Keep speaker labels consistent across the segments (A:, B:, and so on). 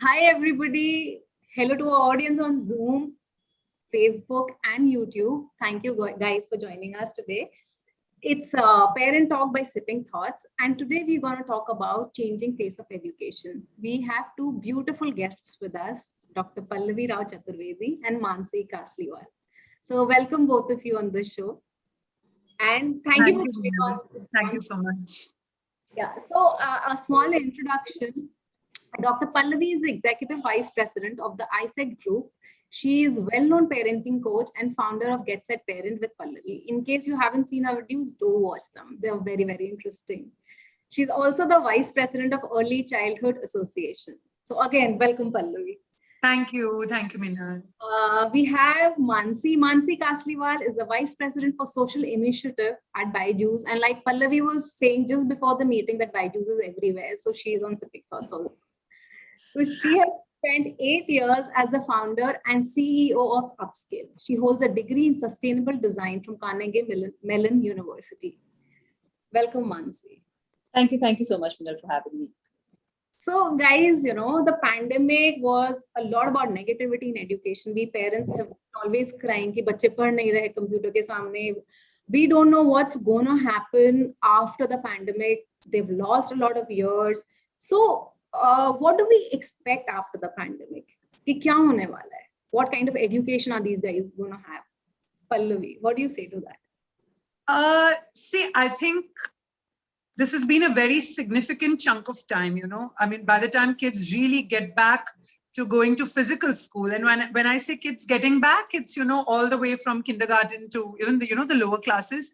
A: Hi, everybody. Hello to our audience on Zoom, Facebook, and YouTube. Thank you, guys, for joining us today. It's Parent Talk by Sipping Thoughts. And today we're going to talk about changing face of education. We have two beautiful guests with us, Dr. Pallavi Rao Chaturvedi and Mansi Kasliwal. So welcome both of you on the show. And thank you for coming on.
B: Thank you so much.
A: Yeah, so a small introduction. Dr. Pallavi is the Executive Vice President of the iSet Group. She is well-known parenting coach and founder of Get Set Parent with Pallavi. In case you haven't seen her videos, do watch them. They're very, very interesting. She's also the Vice President of Early Childhood Association. So again, welcome, Pallavi.
B: Thank you, Minal.
A: We have Mansi. Mansi Kasliwal is the Vice President for Social Initiative at BYJU'S. And like Pallavi was saying just before the meeting that BYJU'S is everywhere. So she is on Sipping Thoughts also. So she has spent 8 years as the founder and CEO of Upscale. She holds a degree in sustainable design from Carnegie Mellon University. Welcome, Mansi.
C: Thank you so much, Minal, for having me.
A: So guys, you know, the pandemic was a lot about negativity in education. We parents have always crying कि बच्चे पढ़ नहीं रहे computer के सामने. We don't know what's going to happen after the pandemic. They've lost a lot of years. So what do we expect after the pandemic? कि क्या होने वाला है? What kind of education are these guys going to have? Pallavi, what do you say to that?
B: See, I think this has been a very significant chunk of time, you know. I mean, by the time kids really get back to going to physical school, and when I say kids getting back, it's, you know, all the way from kindergarten to even the, you know, the lower classes,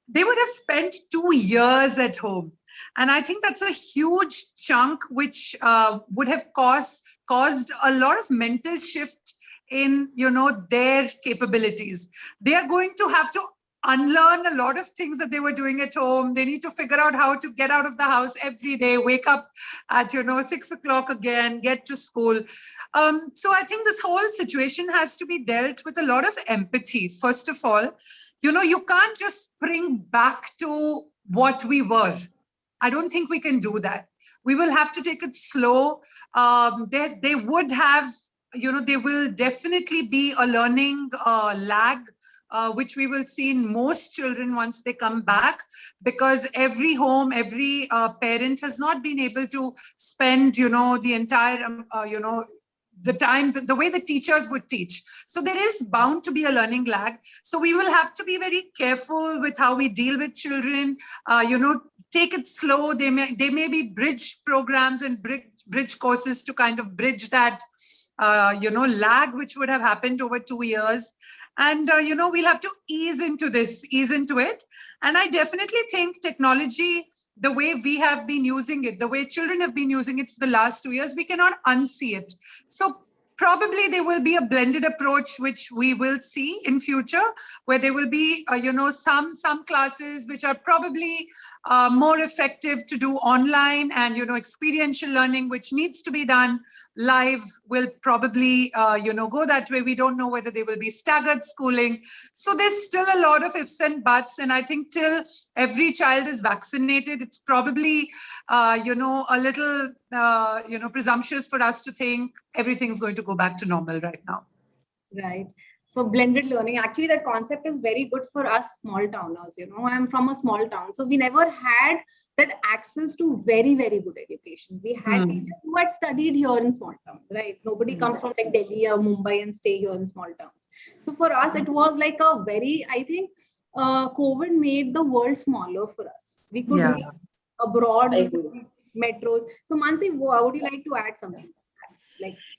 B: they would have spent 2 years at home. And I think that's a huge chunk which would have caused a lot of mental shift in, you know, their capabilities. They are going to have to unlearn a lot of things that they were doing at home. They need to figure out how to get out of the house every day, wake up at, you know, 6 o'clock again, get to school. So I think this whole situation has to be dealt with a lot of empathy. First of all, you know, you can't just spring back to what we were. I don't think we can do that. We will have to take it slow. They would have, you know, there will definitely be a learning lag, which we will see in most children once they come back, because every home, every parent has not been able to spend, you know, the entire, you know, the time, the way the teachers would teach. So there is bound to be a learning lag. So we will have to be very careful with how we deal with children, you know, take it slow. They may be bridge programs and bridge courses to kind of bridge that, you know, lag, which would have happened over 2 years. And, you know, we'll have to ease into it. And I definitely think technology, the way we have been using it, the way children have been using it for the last 2 years, we cannot unsee it. So probably there will be a blended approach, which we will see in future, where there will be, you know, some classes which are probably more effective to do online, and, you know, experiential learning, which needs to be done live, will probably, you know, go that way. We don't know whether there will be staggered schooling. So there's still a lot of ifs and buts. And I think till every child is vaccinated, it's probably, you know, a little, you know, presumptuous for us to think everything's going to go back to normal right now.
A: Right. So blended learning, actually that concept is very good for us small towners. You know, I'm from a small town, so we never had that access to very, very good education. We had teachers who had studied here in small towns, right? Nobody comes from like Delhi or Mumbai and stay here in small towns. So for us, it was like a very, I think COVID made the world smaller for us. We could be abroad, metros. So Mansi, would you like to add something?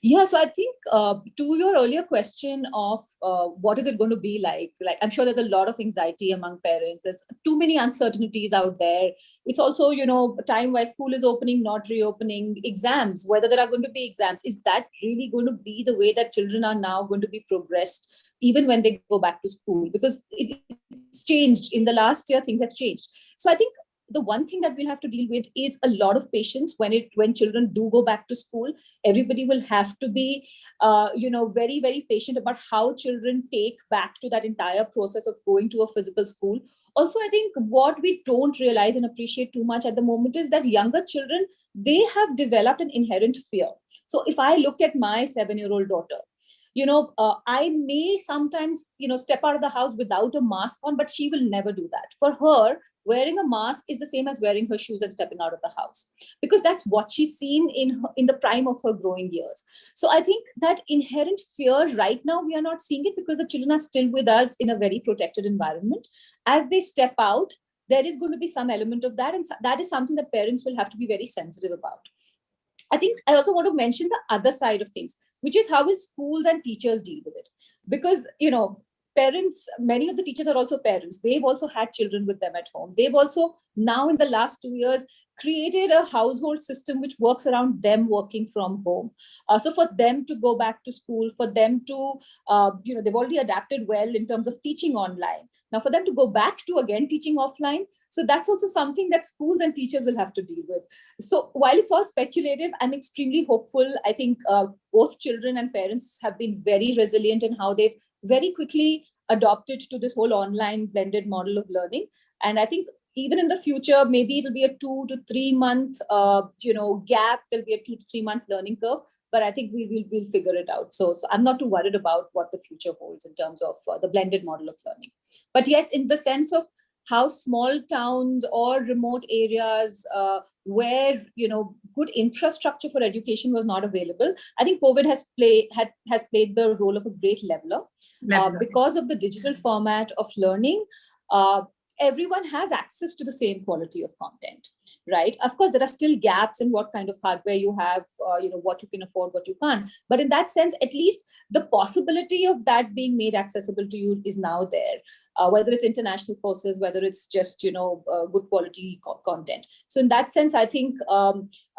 C: Yeah, so I think to your earlier question of what is it going to be like I'm sure there's a lot of anxiety among parents. There's too many uncertainties out there. It's also, you know, a time where school is opening, not reopening, exams, whether there are going to be exams. Is that really going to be the way that children are now going to be progressed, even when they go back to school? Because it's changed. In the last year, things have changed. So I think the one thing that we'll have to deal with is a lot of patience when children do go back to school. Everybody will have to be, you know, very, very patient about how children take back to that entire process of going to a physical school. Also, I think what we don't realize and appreciate too much at the moment is that younger children, they have developed an inherent fear. So if I look at my 7-year-old daughter, I may sometimes, step out of the house without a mask on, but she will never do that. For her, wearing a mask is the same as wearing her shoes and stepping out of the house, because that's what she's seen in the prime of her growing years. So I think that inherent fear right now, we are not seeing it because the children are still with us in a very protected environment. As they step out, there is going to be some element of that, and that is something that parents will have to be very sensitive about. I think I also want to mention the other side of things, which is how will schools and teachers deal with it? Because, parents, many of the teachers are also parents. They've also had children with them at home. They've also now in the last 2 years created a household system which works around them working from home. So for them to go back to school, for them to, they've already adapted well in terms of teaching online. Now for them to go back to again teaching offline, so that's also something that schools and teachers will have to deal with. So while it's all speculative, I'm extremely hopeful. I think both children and parents have been very resilient in how they've very quickly adopted to this whole online blended model of learning. And I think even in the future, maybe it'll be a 2 to 3 month, gap. There'll be a 2 to 3 month learning curve, but I think we'll figure it out. So I'm not too worried about what the future holds in terms of the blended model of learning. But yes, in the sense of how small towns or remote areas where good infrastructure for education was not available, I think COVID has played the role of a great leveler. Because of the digital format of learning, everyone has access to the same quality of content, right? Of course, there are still gaps in what kind of hardware you have, what you can afford, what you can't. But in that sense, at least the possibility of that being made accessible to you is now there. Whether it's international courses, whether it's just good quality content. So in that sense, I think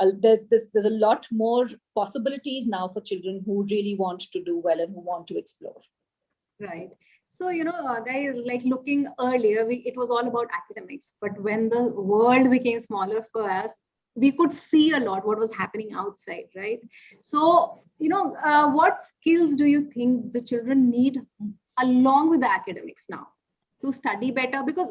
C: there's a lot more possibilities now for children who really want to do well and who want to explore.
A: Right. So, guys, like looking earlier, it was all about academics. But when the world became smaller for us, we could see a lot what was happening outside, right? So, what skills do you think the children need along with the academics now to study better? Because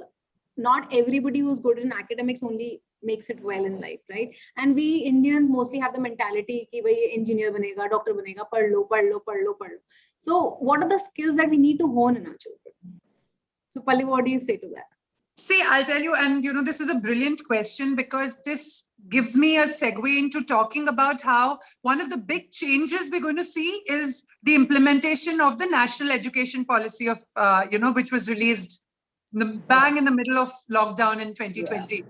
A: not everybody who's good in academics only makes it well in life, right? And we Indians mostly have the mentality ki bhai engineer banega, doctor banega, pad lo. So what are the skills that we need to hone in our children? So Pallavi, what do you say to that?
B: See, I'll tell you, and this is a brilliant question because this gives me a segue into talking about how one of the big changes we're going to see is the implementation of the national education policy of, which was released bang in the middle of lockdown in 2020. Yeah.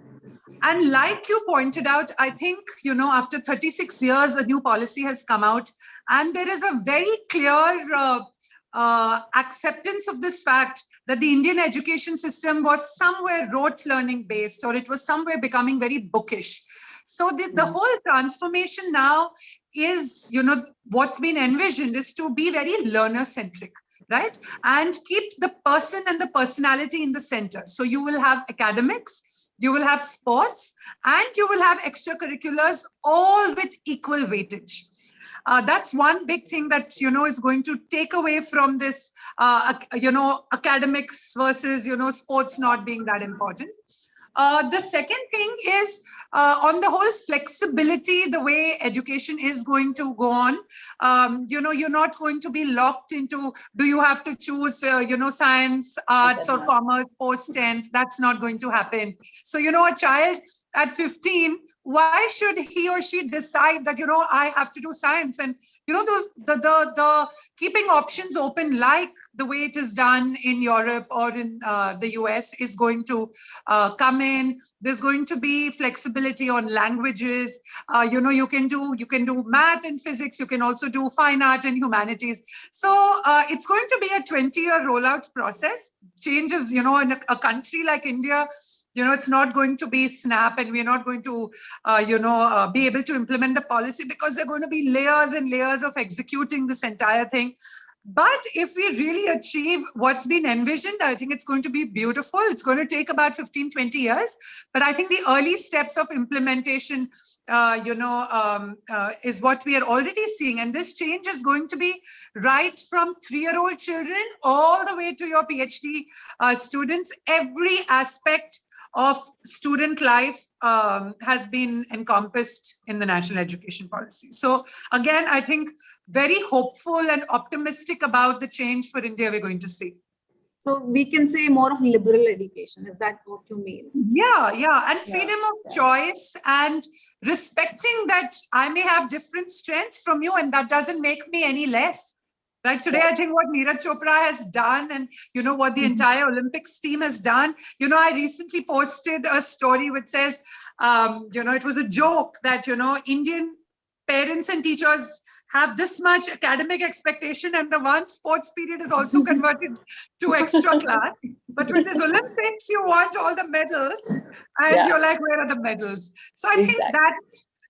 B: And like you pointed out, I think, after 36 years, a new policy has come out and there is a very clear acceptance of this fact that the Indian education system was somewhere rote learning based, or it was somewhere becoming very bookish. So the whole transformation now is, what's been envisioned is to be very learner centric, right? And keep the person and the personality in the center. So you will have academics, you will have sports, and you will have extracurriculars, all with equal weightage. That's one big thing that, is going to take away from this, academics versus, sports not being that important. The second thing is on the whole flexibility, the way education is going to go on. You're not going to be locked into, do you have to choose, science, arts or commerce post 10th? That's not going to happen. So, a child at 15, why should he or she decide that, I have to do science? And, the keeping options open, like the way it is done in Europe or in the US, is going to come in. There's going to be flexibility on languages. You can do math and physics. You can also do fine art and humanities. So it's going to be a 20-year rollout process. Changes, in a country like India, it's not going to be snap, and we're not going to, be able to implement the policy because there are going to be layers and layers of executing this entire thing. But if we really achieve what's been envisioned, I think it's going to be beautiful. It's going to take about 15, 20 years. But I think the early steps of implementation, is what we are already seeing. And this change is going to be right from 3-year-old children all the way to your PhD students. Every aspect of student life has been encompassed in the national education policy. So again, I think very hopeful and optimistic about the change for India we're going to see.
A: So we can say more of liberal education. Is that what you mean?
B: Yeah. And freedom of choice and respecting that I may have different strengths from you and that doesn't make me any less. Right. Today, I think what Neeraj Chopra has done and, what the entire Olympics team has done, I recently posted a story which says, it was a joke that, Indian parents and teachers have this much academic expectation and the one sports period is also converted to extra class. But with this Olympics, you want all the medals and you're like, where are the medals? So I think that,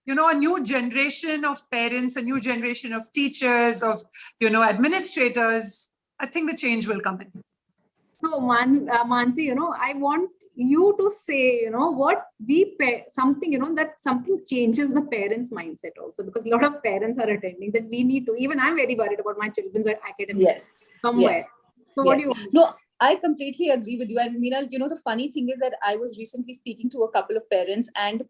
B: a new generation of parents, a new generation of teachers, of, administrators, I think the change will come in.
A: So Mansi, I want you to say, what we pay something, that something changes the parents' mindset also, because a lot of parents are attending that we need to, even I'm very worried about my children's academics somewhere.
C: Yes.
A: So what do you want?
C: No, I completely agree with you. And Minal, the funny thing is that I was recently speaking to a couple of parents and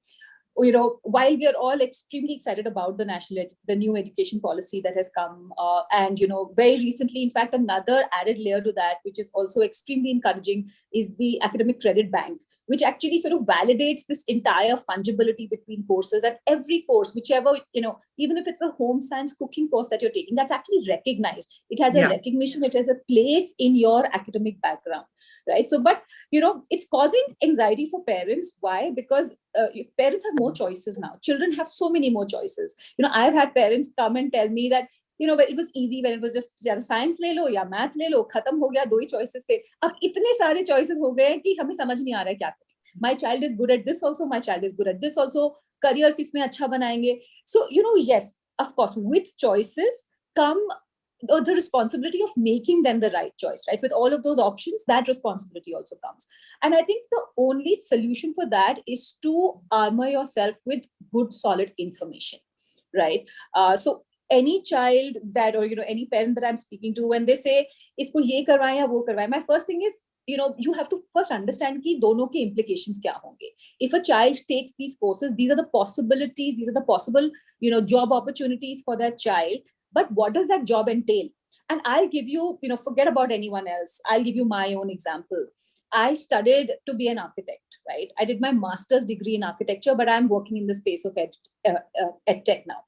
C: while we are all extremely excited about the new education policy that has come, and very recently, in fact, another added layer to that, which is also extremely encouraging, is the academic credit bank, which actually sort of validates this entire fungibility between courses. At every course, whichever, even if it's a home science cooking course that you're taking, that's actually recognized. It has a recognition, it has a place in your academic background, right? So, but, it's causing anxiety for parents. Why? Because parents have more choices now. Children have so many more choices. I've had parents come and tell me that, it was easy when it was just science ले लो या math ले लो, खत्म हो गया, 2 ही choices थे. अब इतने सारे choices हो गए कि हमें समझ नहीं आ रहा है क्या करें. My child is good at this also, my child is good at this also, career किसमें अच्छा बनाएंगे. So, yes, of course, with choices come the responsibility of making them the right choice, right? With all of those options, that responsibility also comes. And I think the only solution for that is to armor yourself with good, solid information, right? So any child that, or, any parent that I'm speaking to, when they say, isko ye karwaye ya wo karwaye, my first thing is, you have to first understand ki dono ke implications kya honge. If a child takes these courses, these are the possibilities, these are the possible, job opportunities for that child. But what does that job entail? And I'll give you, forget about anyone else. I'll give you my own example. I studied to be an architect, right? I did my master's degree in architecture, but I'm working in the space of ed tech now.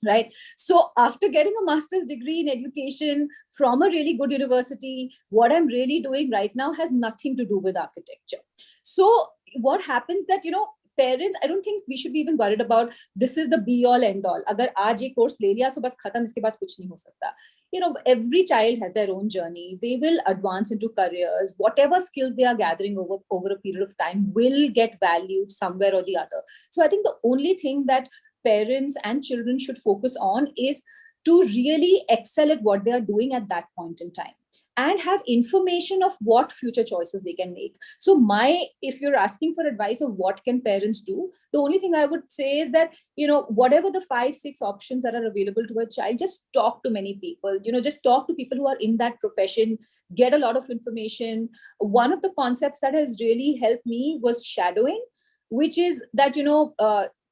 C: Right. So after getting a master's degree in education from a really good university, what I'm really doing right now has nothing to do with architecture. So what happens that, parents, I don't think we should be even worried about this is the be all end all. Agar aaj ye course le liya, so bas khatam, iske baad kuch nahi ho sakta. Every child has their own journey. They will advance into careers. Whatever skills they are gathering over a period of time will get valued somewhere or the other. So I think the only thing that parents and children should focus on is to really excel at what they are doing at that point in time and have information of what future choices they can make. So if you're asking for advice of what can parents do, the only thing I would say is that, whatever the 5-6 options that are available to a child, just talk to many people, just talk to people who are in that profession, get a lot of information. One of the concepts that has really helped me was shadowing, which is that,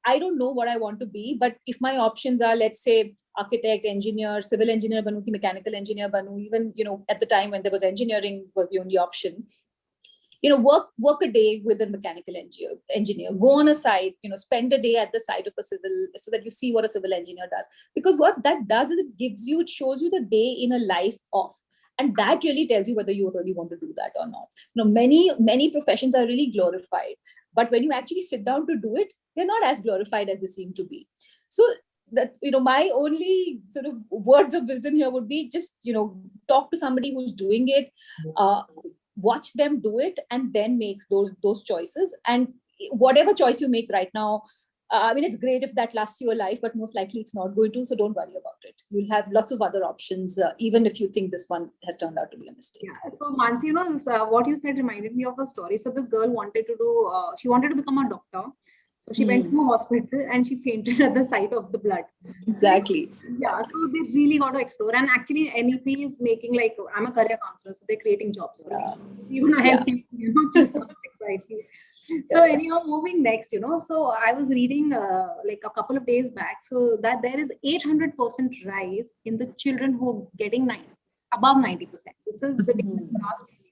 C: I don't know what I want to be, but if my options are, let's say, architect, engineer, civil engineer, banu ki mechanical engineer, banu, even, at the time when there was engineering was the only option, work a day with a mechanical engineer, go on a site, spend a day at the site of a civil, so that you see what a civil engineer does. Because what that does is it shows you the day in a life of. And that really tells you whether you really want to do that or not. Many professions are really glorified, but when you actually sit down to do it, they're not as glorified as they seem to be. So that, my only sort of words of wisdom here would be just, talk to somebody who's doing it, watch them do it, and then make those choices. And whatever choice you make right now, it's great if that lasts you a life, but most likely it's not going to, so don't worry about it. it. You'll have lots of other options, even if you think this one has turned out to be a mistake.
A: Yeah. So Mansi, you know, what you said reminded me of a story. So this girl wanted to do, she wanted to become a doctor. So she went to a hospital and she fainted at the sight of the blood.
C: Exactly.
A: Yeah, so they really got to explore. And actually, NEP is making, like, I'm a career counselor, so they're creating jobs for us. You want to help people, you know, choose something rightly. So anyhow, moving next, you know, so I was reading like a couple of days back, so that there is 800% rise in the children who are getting above 90%. This is the last 3 years.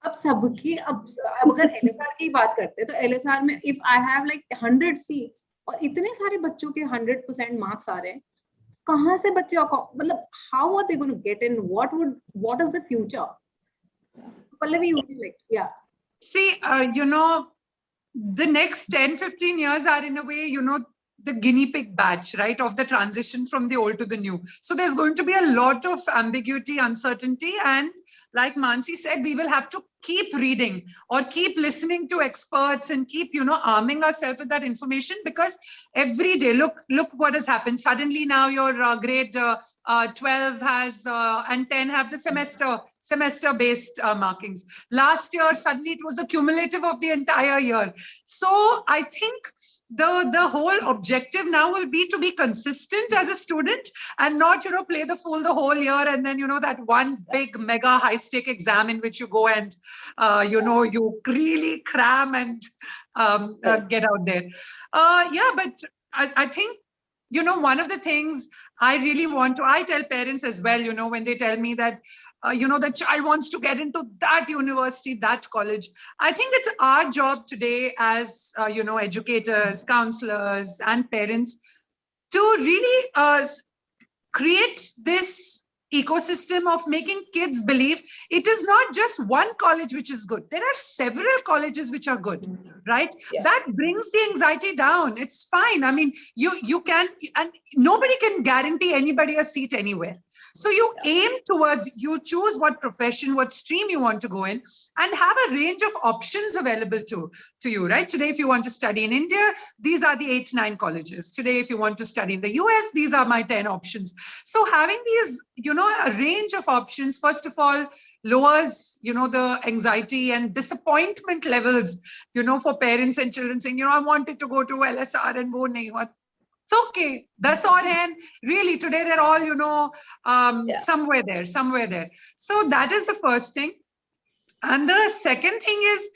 A: अब सबकी अब अगर LSR की बात करते हैं तो LSR में if I have like 100 seats और इतने सारे बच्चों के 100% मार्क्स आ रहे हैं, कहाँ से बच्चे मतलब how are they going to get in? What is the future? Pallavi, you like, yeah.
B: See, you know, the next 10, 15 years are in a way, you know, the guinea pig batch, right, of the transition from the old to the new. So there's going to be a lot of ambiguity, uncertainty. And like Mansi said, we will have to keep reading or keep listening to experts and keep, you know, arming ourselves with that information, because every day, look what has happened. Suddenly now your grade 12 has and 10 have the semester-based markings. Last year, suddenly it was the cumulative of the entire year. So I think the whole objective now will be to be consistent as a student and not, you know, play the fool the whole year and then, you know, that one big mega high stake exam in which you go and you know, you really cram and get out there. Yeah, but I think, you know, one of the things I really want to, I tell parents as well, you know, when they tell me that, you know, the child wants to get into that university, that college. I think it's our job today as, you know, educators, counselors, and parents to really create this ecosystem of making kids believe it is not just one college which is good. There are several colleges which are good, right? Yeah. That brings the anxiety down. It's fine. I mean, you can, and nobody can guarantee anybody a seat anywhere. So you aim towards, you choose what profession, what stream you want to go in, and have a range of options available to you, right? Today, if you want to study in India, these are the 8-9 colleges. Today, if you want to study in the US, these are my 10 options. So having these, you know, a range of options, first of all, lowers, you know, the anxiety and disappointment levels, you know, for parents and children saying, you know, I wanted to go to LSR and wo nahi hua. It's okay. That's all. And really, today they're all, you know, somewhere there. So that is the first thing. And the second thing is,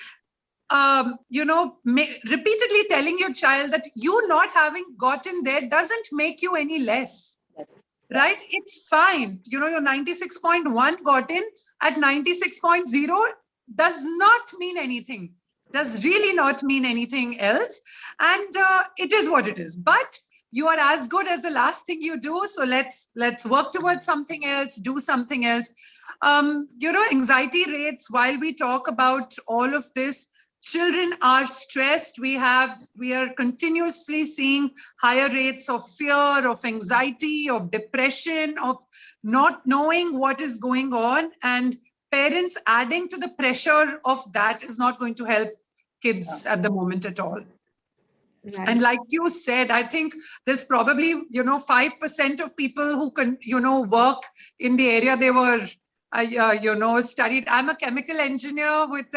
B: you know, repeatedly telling your child that you not having gotten there doesn't make you any less. Yes. Right? It's fine. You know, your 96.1 got in at 96.0 does not mean anything. Does really not mean anything else. And it is what it is. But you are as good as the last thing you do. So let's work towards something else, do something else. You know, anxiety rates, while we talk about all of this, children are stressed. We are continuously seeing higher rates of fear, of anxiety, of depression, of not knowing what is going on. And parents adding to the pressure of that is not going to help kids at the moment at all. Right. And like you said, I think there's probably, you know, 5% of people who can, you know, work in the area they were, you know, studied. I'm a chemical engineer with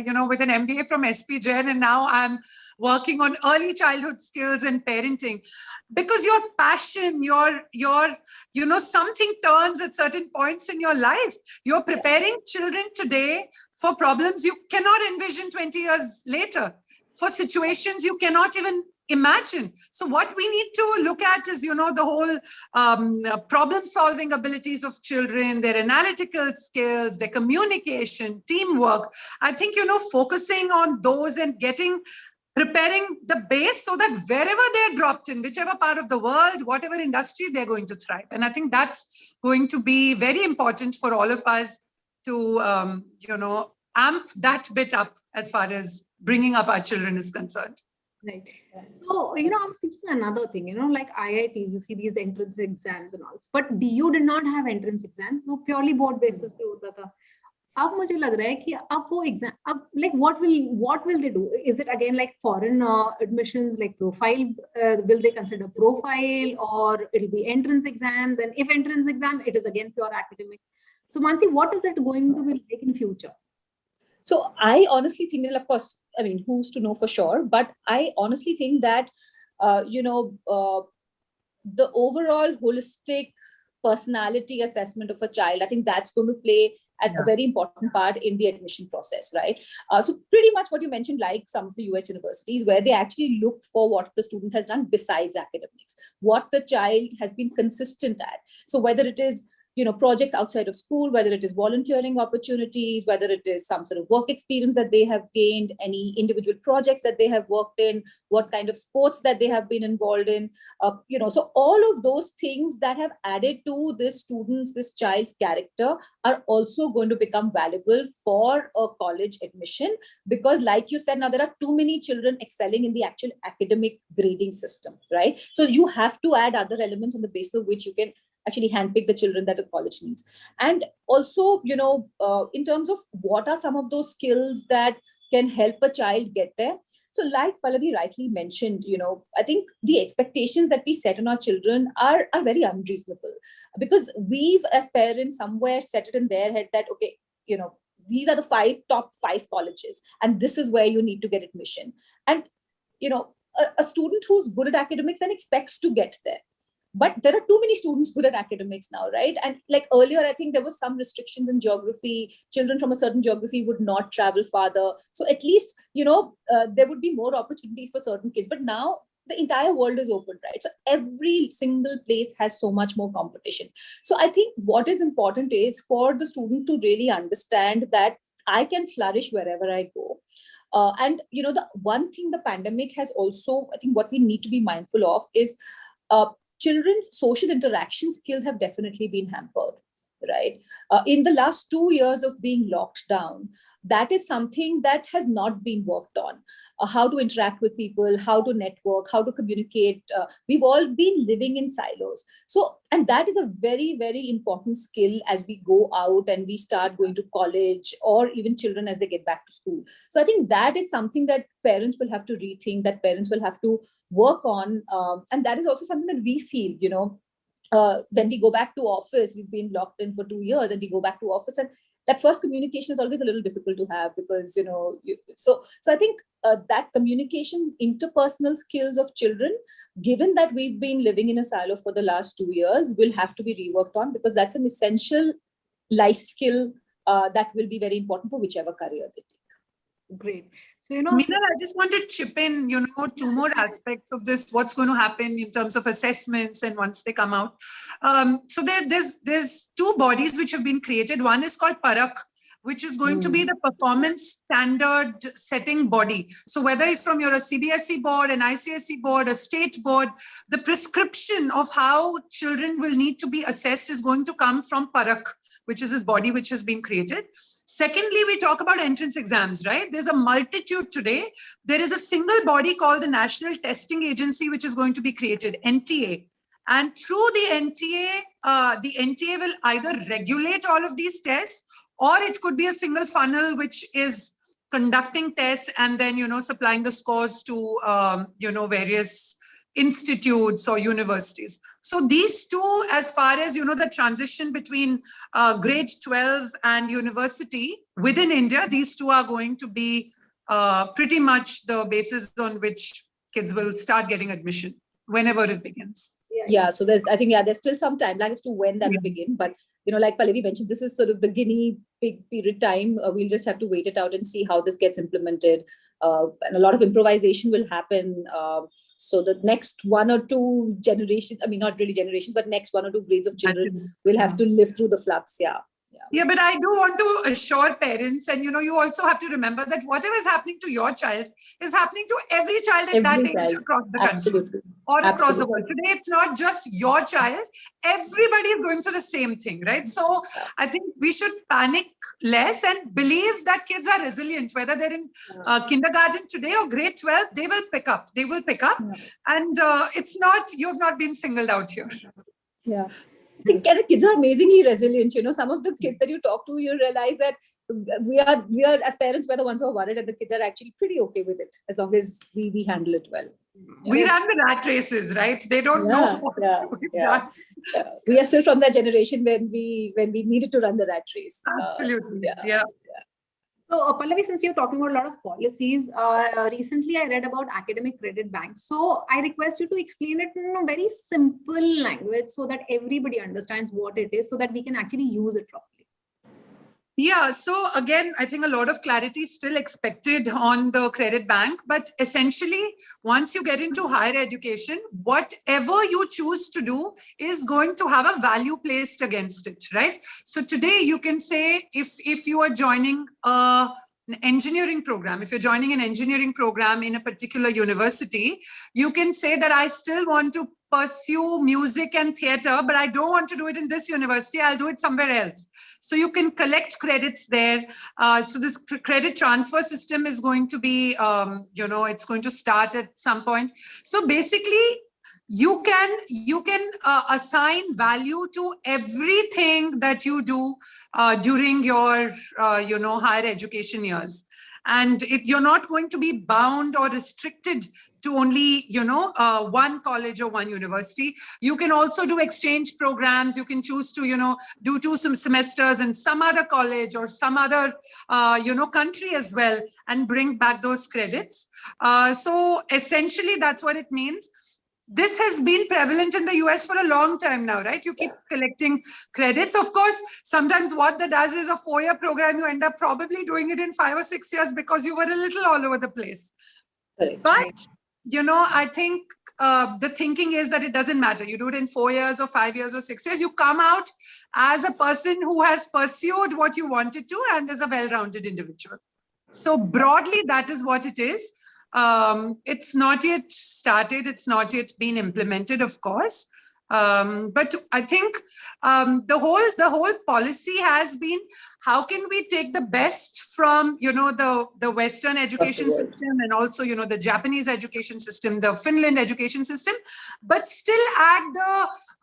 B: you know, with an MBA from SP Jain, and now I'm working on early childhood skills and parenting, because your passion, your, you know, something turns at certain points in your life. You're preparing children today for problems you cannot envision 20 years later, for situations you cannot even imagine. So what we need to look at is, you know, the whole problem solving abilities of children, their analytical skills, their communication, teamwork. I think, you know, focusing on those and preparing the base so that wherever they're dropped in, whichever part of the world, whatever industry, they're going to thrive. And I think that's going to be very important for all of us to, you know, amp that bit up as far as bringing up our children is concerned.
A: Right. So, you know, I'm thinking another thing, you know, like IITs, you see these entrance exams and all. But DU did not have entrance exams, no, purely board basis. अब मुझे लग रहा है कि अब वो exam, अब like what will they do? Is it again like foreign admissions, like profile? Will they consider profile, or it'll be entrance exams? And if entrance exam, it is again pure academic. So Mansi, what is it going to be like in future?
C: So I honestly think that, of course, I mean, who's to know for sure? But I honestly think that, the overall holistic personality assessment of a child, I think that's going to play a very important part in the admission process, right? So pretty much what you mentioned, like some of the US universities, where they actually look for what the student has done besides academics, what the child has been consistent at. So whether it is projects outside of school, whether it is volunteering opportunities, whether it is some sort of work experience that they have gained, any individual projects that they have worked in, what kind of sports that they have been involved in, so all of those things that have added to this child's character are also going to become valuable for a college admission, because like you said, now there are too many children excelling in the actual academic grading system, right? So you have to add other elements on the basis of which you can actually handpick the children that a college needs. And also, in terms of what are some of those skills that can help a child get there. So like Pallavi rightly mentioned, I think the expectations that we set on our children are very unreasonable, because we've as parents somewhere set it in their head that, okay, these are the top five colleges, and this is where you need to get admission. And, a student who's good at academics then expects to get there. But there are too many students good at academics now, right? And like earlier, I think there was some restrictions in geography. Children from a certain geography would not travel farther. So at least, there would be more opportunities for certain kids. But now the entire world is open, right? So every single place has so much more competition. So I think what is important is for the student to really understand that I can flourish wherever I go. And, the one thing the pandemic has also, I think what we need to be mindful of is, children's social interaction skills have definitely been hampered, right? In the last 2 years of being locked down, that is something that has not been worked on. How to interact with people, how to network, how to communicate. We've all been living in silos. So, and that is a very, very important skill as we go out and we start going to college, or even children as they get back to school. So I think that is something that parents will have to rethink, that parents will have to work on. And that is also something that we feel, when we go back to office, we've been locked in for 2 years, and we go back to office, and that first communication is always a little difficult to have, because, so I think that communication, interpersonal skills of children, given that we've been living in a silo for the last 2 years, will have to be reworked on, because that's an essential life skill that will be very important for whichever career they take.
A: Great. So,
B: Minal, I just want to chip in, two more aspects of this, what's going to happen in terms of assessments and once they come out. So there's two bodies which have been created. One is called Parak, which is going to be the performance standard setting body. So whether it's from you're a CBSE board, an ICSE board, a state board, the prescription of how children will need to be assessed is going to come from Parak, which is this body which has been created. Secondly, we talk about entrance exams, right? There's a multitude today. There is a single body called the National Testing Agency, which is going to be created, NTA. And through the NTA will either regulate all of these tests, or it could be a single funnel which is conducting tests and then, supplying the scores to, various institutes or universities. So these two, as far as, the transition between grade 12 and university within India, these two are going to be pretty much the basis on which kids will start getting admission whenever it begins.
C: Yeah, so I think there's still some timeline as to when that will begin, but like Pallavi mentioned, this is sort of the guinea pig period time. We'll just have to wait it out and see how this gets implemented, and a lot of improvisation will happen. So the next 1 or 2 generations, I mean, not really generations, but next 1 or 2 grades of children will have to live through the flux.
B: Yeah, but I do want to assure parents, and you also have to remember that whatever is happening to your child is happening to every child at that age across the country or across the world. Today, it's not just your child. Everybody is going through the same thing, right? So I think we should panic less and believe that kids are resilient, whether they're in kindergarten today or grade 12, they will pick up. And it's not, you've not been singled out here.
C: Yeah. think kids are amazingly resilient. Some of the kids that you talk to, you realize that we are as parents, we're the ones who are worried, and the kids are actually pretty okay with it as long as we handle it well.
B: We run the rat races, right? They don't know what
C: to We are still from that generation when we needed to run the rat race.
B: Absolutely. Yeah.
A: So, Pallavi, since you're talking about a lot of policies, recently I read about academic credit banks. So, I request you to explain it in a very simple language so that everybody understands what it is, so that we can actually use it properly.
B: Yeah, so again, I think a lot of clarity is still expected on the credit bank, but essentially, once you get into higher education, whatever you choose to do is going to have a value placed against it, right? So today you can say if you are joining an engineering program, if you're joining an engineering program in a particular university, you can say that I still want to pursue music and theater, but I don't want to do it in this university. I'll do it somewhere else. So you can collect credits there. So this credit transfer system is going to be, it's going to start at some point. So basically, you can assign value to everything that you do during your higher education years. And you're not going to be bound or restricted to only, one college or one university. You can also do exchange programs. You can choose to, do some semesters in some other college or some other, country as well, and bring back those credits. So essentially, that's what it means. This has been prevalent in the US for a long time now, right? You keep collecting credits. Of course, sometimes what that does is a 4-year program, you end up probably doing it in 5 or 6 years because you were a little all over the place.
C: Correct.
B: But, I think the thinking is that it doesn't matter. You do it in 4 years or 5 years or 6 years. You come out as a person who has pursued what you wanted to and is a well-rounded individual. So broadly, that is what it is. It's not yet started. It's not yet been implemented, of course. But I think the whole policy has been, how can we take the best from the Western education system and also the Japanese education system, the Finland education system, but still add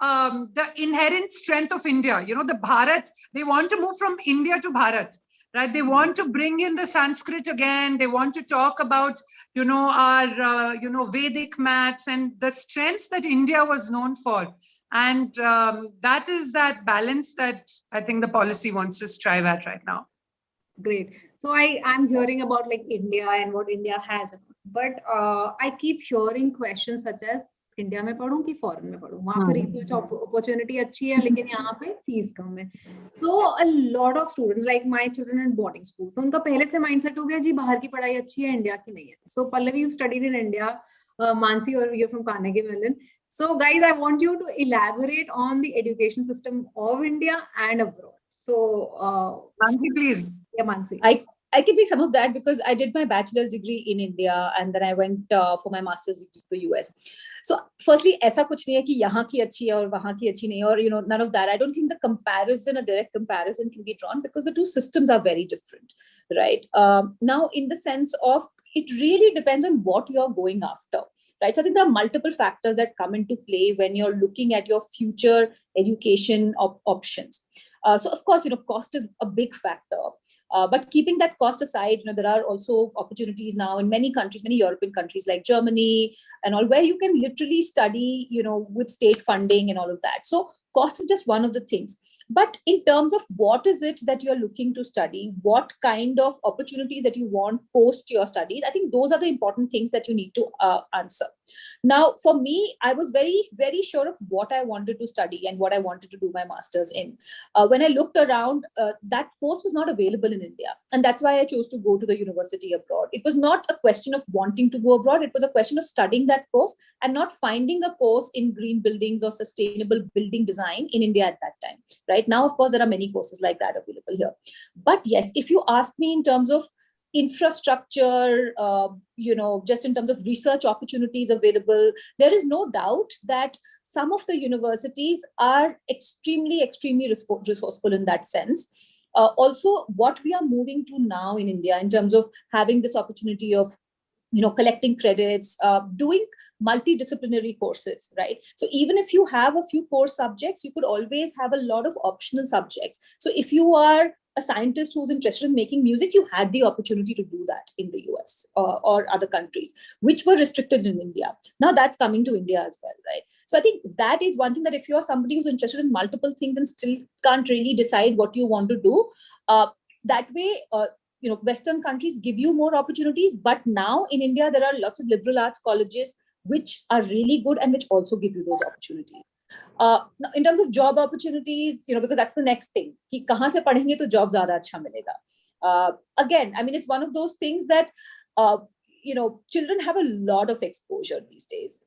B: the inherent strength of India. The Bharat, they want to move from India to Bharat. Right, they want to bring in the Sanskrit again. They want to talk about, our, Vedic maths and the strengths that India was known for. And that is that balance that I think the policy wants to strive at right now.
A: Great. So I'm hearing about like India and what India has, but I keep hearing questions such as, India में पढ़ूं कि foreign में पढ़ूं, वहां पर research opportunity अच्छी है लेकिन यहाँ पे फीस कम है. So a lot of students like my children in boarding school, तो उनका पहले से माइंडसेट हो गया जी बाहर की पढ़ाई अच्छी है, इंडिया की नहीं है. So Pallavi, you studied in India, Mansi, or you're from Carnegie Mellon. So guys, I want you to elaborate on the education system of India and abroad. So
B: Mansi, please.
A: Yeah, Mansi.
C: I can take some of that because I did my bachelor's degree in India and then I went for my master's degree to the US. So firstly, ऐसा कुछ नहीं है कि यहाँ की अच्छी है और वहाँ की अच्छी नहीं है, or none of that. I don't think the comparison, a direct comparison, can be drawn because the two systems are very different, right? Now, in the sense of, it really depends on what you're going after, right? So I think there are multiple factors that come into play when you're looking at your future education options. So of course, cost is a big factor. But keeping that cost aside, there are also opportunities now in many countries, many European countries like Germany and all, where you can literally study, with state funding and all of that. So cost is just one of the things. But in terms of what is it that you're looking to study, what kind of opportunities that you want post your studies, I think those are the important things that you need to answer. Now, for me, I was very, very sure of what I wanted to study and what I wanted to do my master's in. When I looked around, that course was not available in India. And that's why I chose to go to the university abroad. It was not a question of wanting to go abroad. It was a question of studying that course and not finding a course in green buildings or sustainable building design in India at that time. Right now, of course, there are many courses like that available here. But yes, if you ask me in terms of infrastructure, just in terms of research opportunities available, there is no doubt that some of the universities are extremely, extremely resourceful in that sense. Also, what we are moving to now in India in terms of having this opportunity of collecting credits, doing multidisciplinary courses, right? So even if you have a few core subjects, you could always have a lot of optional subjects. So if you are a scientist who's interested in making music, you had the opportunity to do that in the US or other countries, which were restricted in India. Now that's coming to India as well, right? So I think that is one thing, that if you're somebody who's interested in multiple things and still can't really decide what you want to do, that way, Western countries give you more opportunities. But now in India, there are lots of liberal arts colleges which are really good and which also give you those opportunities. Now, in terms of job opportunities, because that's the next thing. कि कहाँ से पढ़ेंगे तो job ज़्यादा अच्छा मिलेगा. Again, I mean, it's one of those things that children have a lot of exposure these days.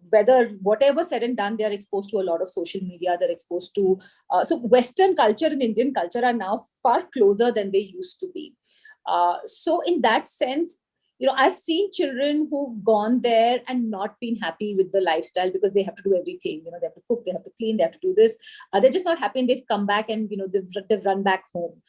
C: Whether whatever said and done, they are exposed to a lot of social media. They're exposed to so Western culture and Indian culture are now far closer than they used to be. So in that sense, I've seen children who've gone there and not been happy with the lifestyle because they have to do everything. They have to cook, they have to clean, they have to do this. They're just not happy, and they've come back and they've run back home.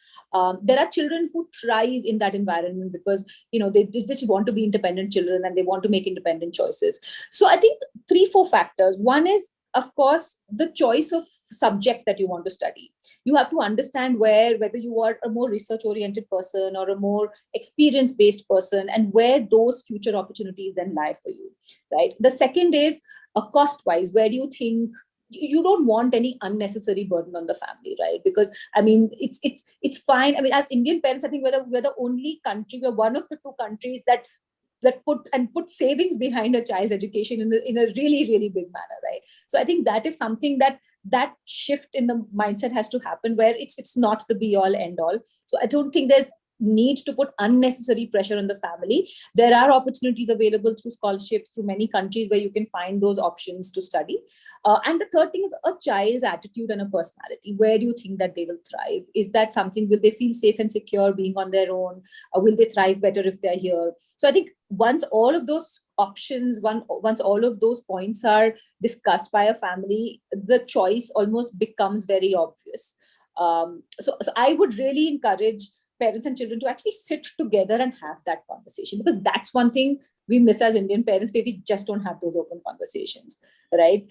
C: There are children who thrive in that environment because they just want to be independent children and they want to make independent choices. So I think 3-4 factors. One is, of course, the choice of subject that you want to study. You have to understand whether you are a more research-oriented person or a more experience-based person, and where those future opportunities then lie for you, right? The second is cost-wise. Where do you think you don't want any unnecessary burden on the family, right? Because I mean, it's fine. I mean, as Indian parents, I think we're the only country, we're one of the 2 countries that put savings behind a child's education in a really, really big manner, right? So I think that is something that shift in the mindset has to happen, where it's not the be all end all. So I don't think there's need to put unnecessary pressure on the family. There are opportunities available through scholarships, through many countries where you can find those options to study. And the third thing is a child's attitude and a personality. Where do you think that they will thrive? Is that something, will they feel safe and secure being on their own? Will they thrive better if they're here? So I think once all of those options, once all of those points are discussed by a family, the choice almost becomes very obvious. So I would really encourage parents and children to actually sit together and have that conversation, because that's one thing we miss as Indian parents, where we just don't have those open conversations, right?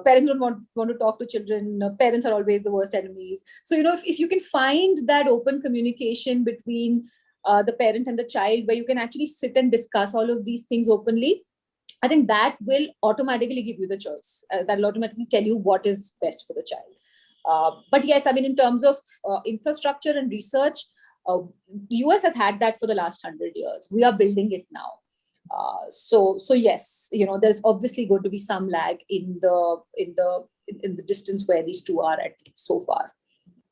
C: Parents don't want to talk to children. Parents are always the worst enemies. So, if you can find that open communication between the parent and the child, where you can actually sit and discuss all of these things openly, I think that will automatically give you the choice. That will automatically tell you what is best for the child. But yes, I mean, in terms of infrastructure and research, the US has had that for the last 100 years. We are building it now. So yes, there's obviously going to be some lag in the distance where these 2 are at so far.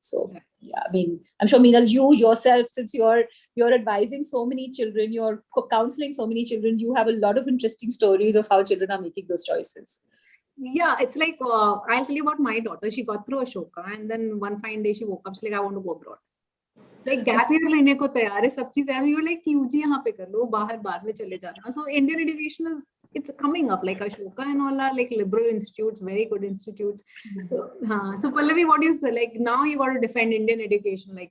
C: So yeah, I mean, I'm sure, Minal, you yourself, since you're advising so many children, you're counseling so many children, you have a lot of interesting stories of how children are making those choices.
A: Yeah, it's like, I'll tell you about my daughter. She got through Ashoka, and then one fine day she woke up, she's like, I want to go abroad. Like gap year लेने को तैयार है, सब चीजें हैं. You're like UG यहाँ पे कर लो, बाहर बाद में चले जाना. So Indian education it's coming up, like Ashoka and all are like liberal institutes, very good institutes. So Pallavi, what do you say? Like now you got to defend Indian education, like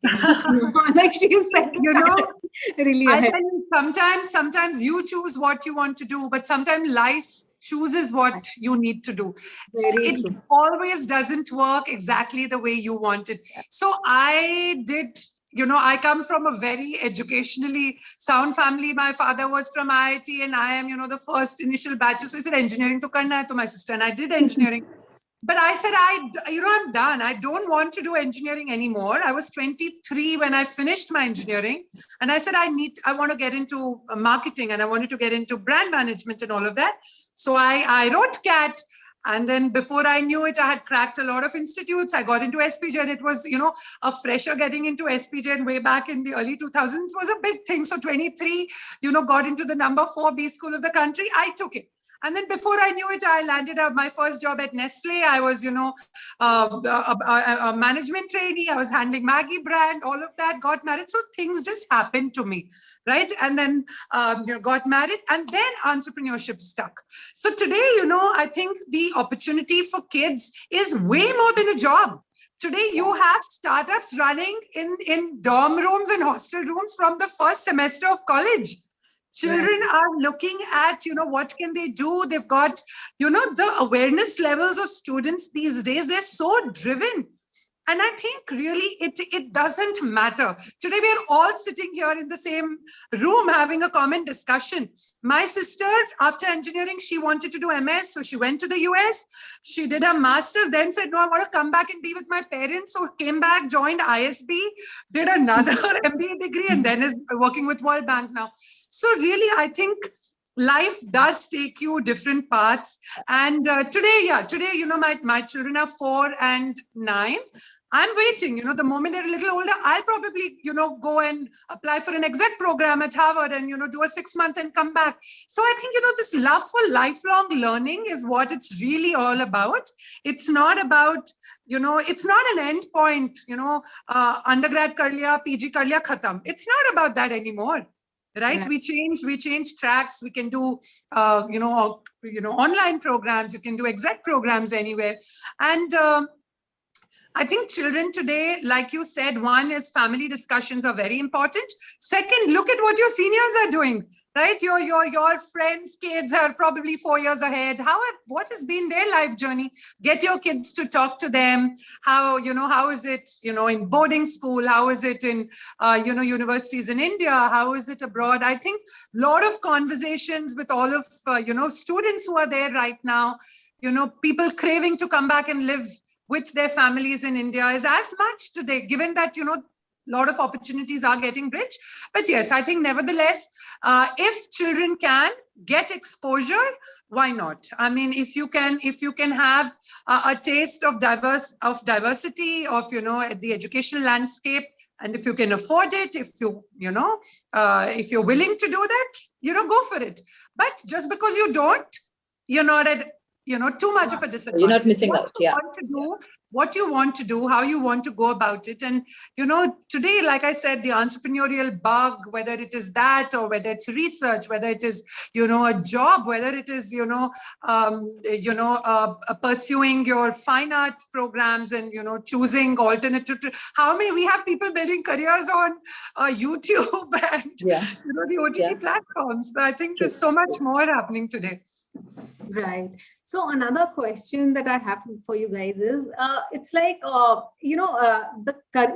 A: like she said, really.
B: I think sometimes you choose what you want to do, but sometimes life chooses what you need to do. It always doesn't work exactly the way you want it. So I did. I come from a very educationally sound family. My father was from IIT and I am, the first initial batch. So he said, engineering to karna hai to my sister. And I did engineering. But I said, I'm done. I don't want to do engineering anymore. I was 23 when I finished my engineering. And I said, I want to get into marketing and I wanted to get into brand management and all of that. So I wrote CAT. And then before I knew it, I had cracked a lot of institutes. I got into SPJ, and it was, a fresher getting into SPJ and way back in the early 2000s was a big thing. So 23, got into the number 4 B school of the country. I took it. And then before I knew it, I landed my first job at Nestle. I was, a management trainee. I was handling Maggie brand, all of that, got married. So things just happened to me, right? And then got married, and then entrepreneurship stuck. So today, I think the opportunity for kids is way more than a job. Today, you have startups running in dorm rooms and hostel rooms from the first semester of college. Children are looking at, what can they do? They've got, the awareness levels of students these days, they're so driven. And I think really it doesn't matter. Today we are all sitting here in the same room having a common discussion. My sister, after engineering, she wanted to do MS. So she went to the US. She did her master's, then said, no, I want to come back and be with my parents. So came back, joined ISB, did another MBA degree, and then is working with World Bank now. So really, I think life does take you different paths. And today, my children are 4 and 9. I'm waiting, the moment they're a little older, I'll probably, go and apply for an exec program at Harvard and, do a 6 month and come back. So I think, this love for lifelong learning is what it's really all about. It's not about, it's not an end point, undergrad kar liya, PG kar liya, khatam. It's not about that anymore. Right? Yeah. We change tracks. We can do, online programs. You can do exec programs anywhere. And I think children today, like you said, one is family discussions are very important. Second, look at what your seniors are doing, right? Your friends' kids are probably 4 years ahead. What has been their life journey? Get your kids to talk to them. How is it, in boarding school? How is it in, universities in India? How is it abroad? I think a lot of conversations with all of, students who are there right now, people craving to come back and live with their families in India is as much today, given that, a lot of opportunities are getting bridged. But yes, I think nevertheless, if children can get exposure, why not? I mean, if you can have a taste of diversity of, the educational landscape, and if you can afford it, if you're willing to do that, go for it. But just because you don't, you're not at too much of a disadvantage.
C: You're not missing out. Yeah.
B: What you want to do, how you want to go about it. And, today, like I said, the entrepreneurial bug, whether it is that or whether it's research, whether it is, a job, whether it is, pursuing your fine art programs and, choosing alternative. We have people building careers on YouTube and, the OTT platforms. I think there's so much more happening today.
A: Right. So another question that I have for you guys is, it's like,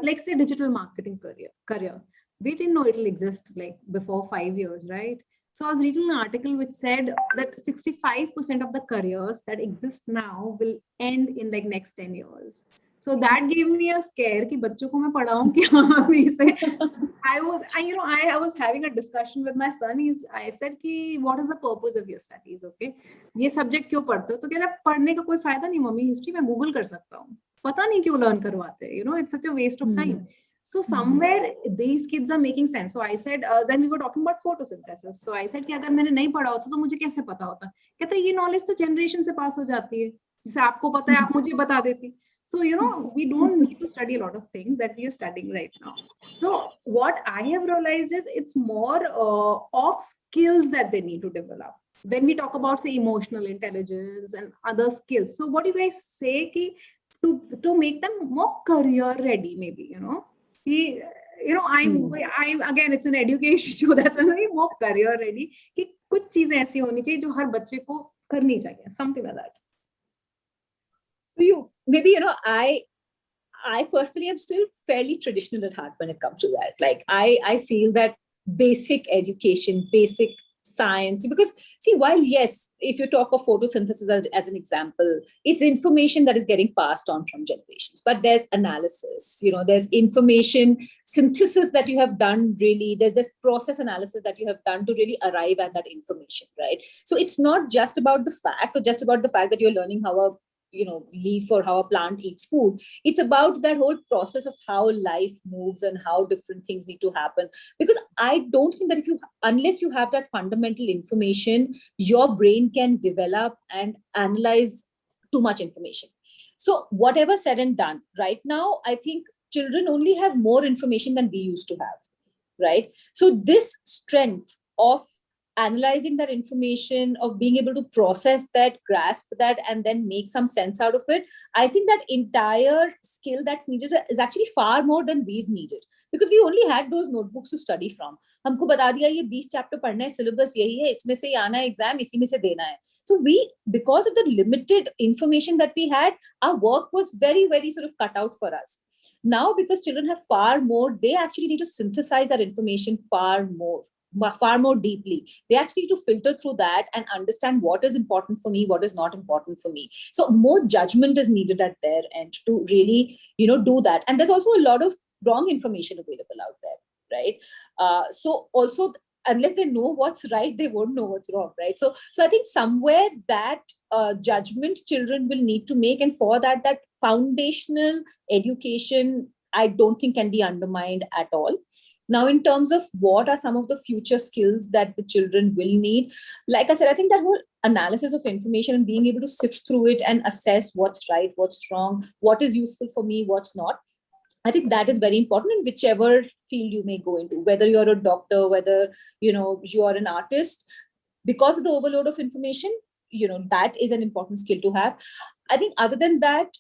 A: like say digital marketing career. We didn't know it'll exist like before 5 years, right? So I was reading an article which said that 65% of the careers that exist now will end in like next 10 years. So that gave me a scare कि बच्चों को मैं पढ़ाऊँ क्या अभी से. I was having a discussion with my son. I said कि what is the purpose of your studies? Okay, ये subject क्यों पढ़ते हो? तो कह रहा पढ़ने का कोई फायदा नहीं मम्मी, हिस्ट्री मैं गूगल कर सकता हूँ. पता नहीं क्यों learn करवाते. It's such a waste of time. So somewhere these kids are making sense. So I said, then we were talking about photosynthesis. So I said कि अगर मैंने नहीं पढ़ा होता तो मुझे कैसे पता होता? कहता ये knowledge तो generation से पास हो जाती है. जैसे आपको पता है आप मुझे बता देती. So, we don't need to study a lot of things that we are studying right now. So what I have realized is it's more of skills that they need to develop. When we talk about, say, emotional intelligence and other skills. So what do you guys say to make them more career ready, maybe, I'm again, it's an education show that's more career ready. कि कुछ चीजें ऐसी होनी चाहिए जो हर बच्चे को करनी चाहिए, something like that.
C: So I personally am still fairly traditional at heart when it comes to that. Like I feel that basic education, basic science, because see, while yes, if you talk of photosynthesis as an example, it's information that is getting passed on from generations, but there's analysis, there's information synthesis that you have done, really, there's this process analysis that you have done to really arrive at that information, right? So it's not just about the fact that you're learning how a leaf or how a plant eats food. It's about that whole process of how life moves and how different things need to happen. Because I don't think that unless you have that fundamental information, your brain can develop and analyze too much information. So whatever said and done, right now, I think children only have more information than we used to have, right? So this strength of analyzing that information, of being able to process that, grasp that, and then make some sense out of it. I think that entire skill that's needed is actually far more than we've needed, because we only had those notebooks to study from. हमको बता दिया ये 20 chapter पढ़ना है, syllabus यही है, इसमें से आना है एग्जाम, इसी में से देना है. So we, because of the limited information that we had, our work was very, very sort of cut out for us. Now, because children have far more, they actually need to synthesize that information far more deeply. They actually need to filter through that and understand what is important for me, what is not important for me. So more judgment is needed at their end to really, do that. And there's also a lot of wrong information available out there, right? So also, unless they know what's right, they won't know what's wrong, right? So I think somewhere that judgment children will need to make, and for that foundational education, I don't think can be undermined at all. Now, in terms of what are some of the future skills that the children will need, like I said, I think that whole analysis of information and being able to sift through it and assess what's right, what's wrong, what is useful for me, what's not. I think that is very important in whichever field you may go into, whether you're a doctor, whether, you are an artist. Because of the overload of information, that is an important skill to have. I think other than that,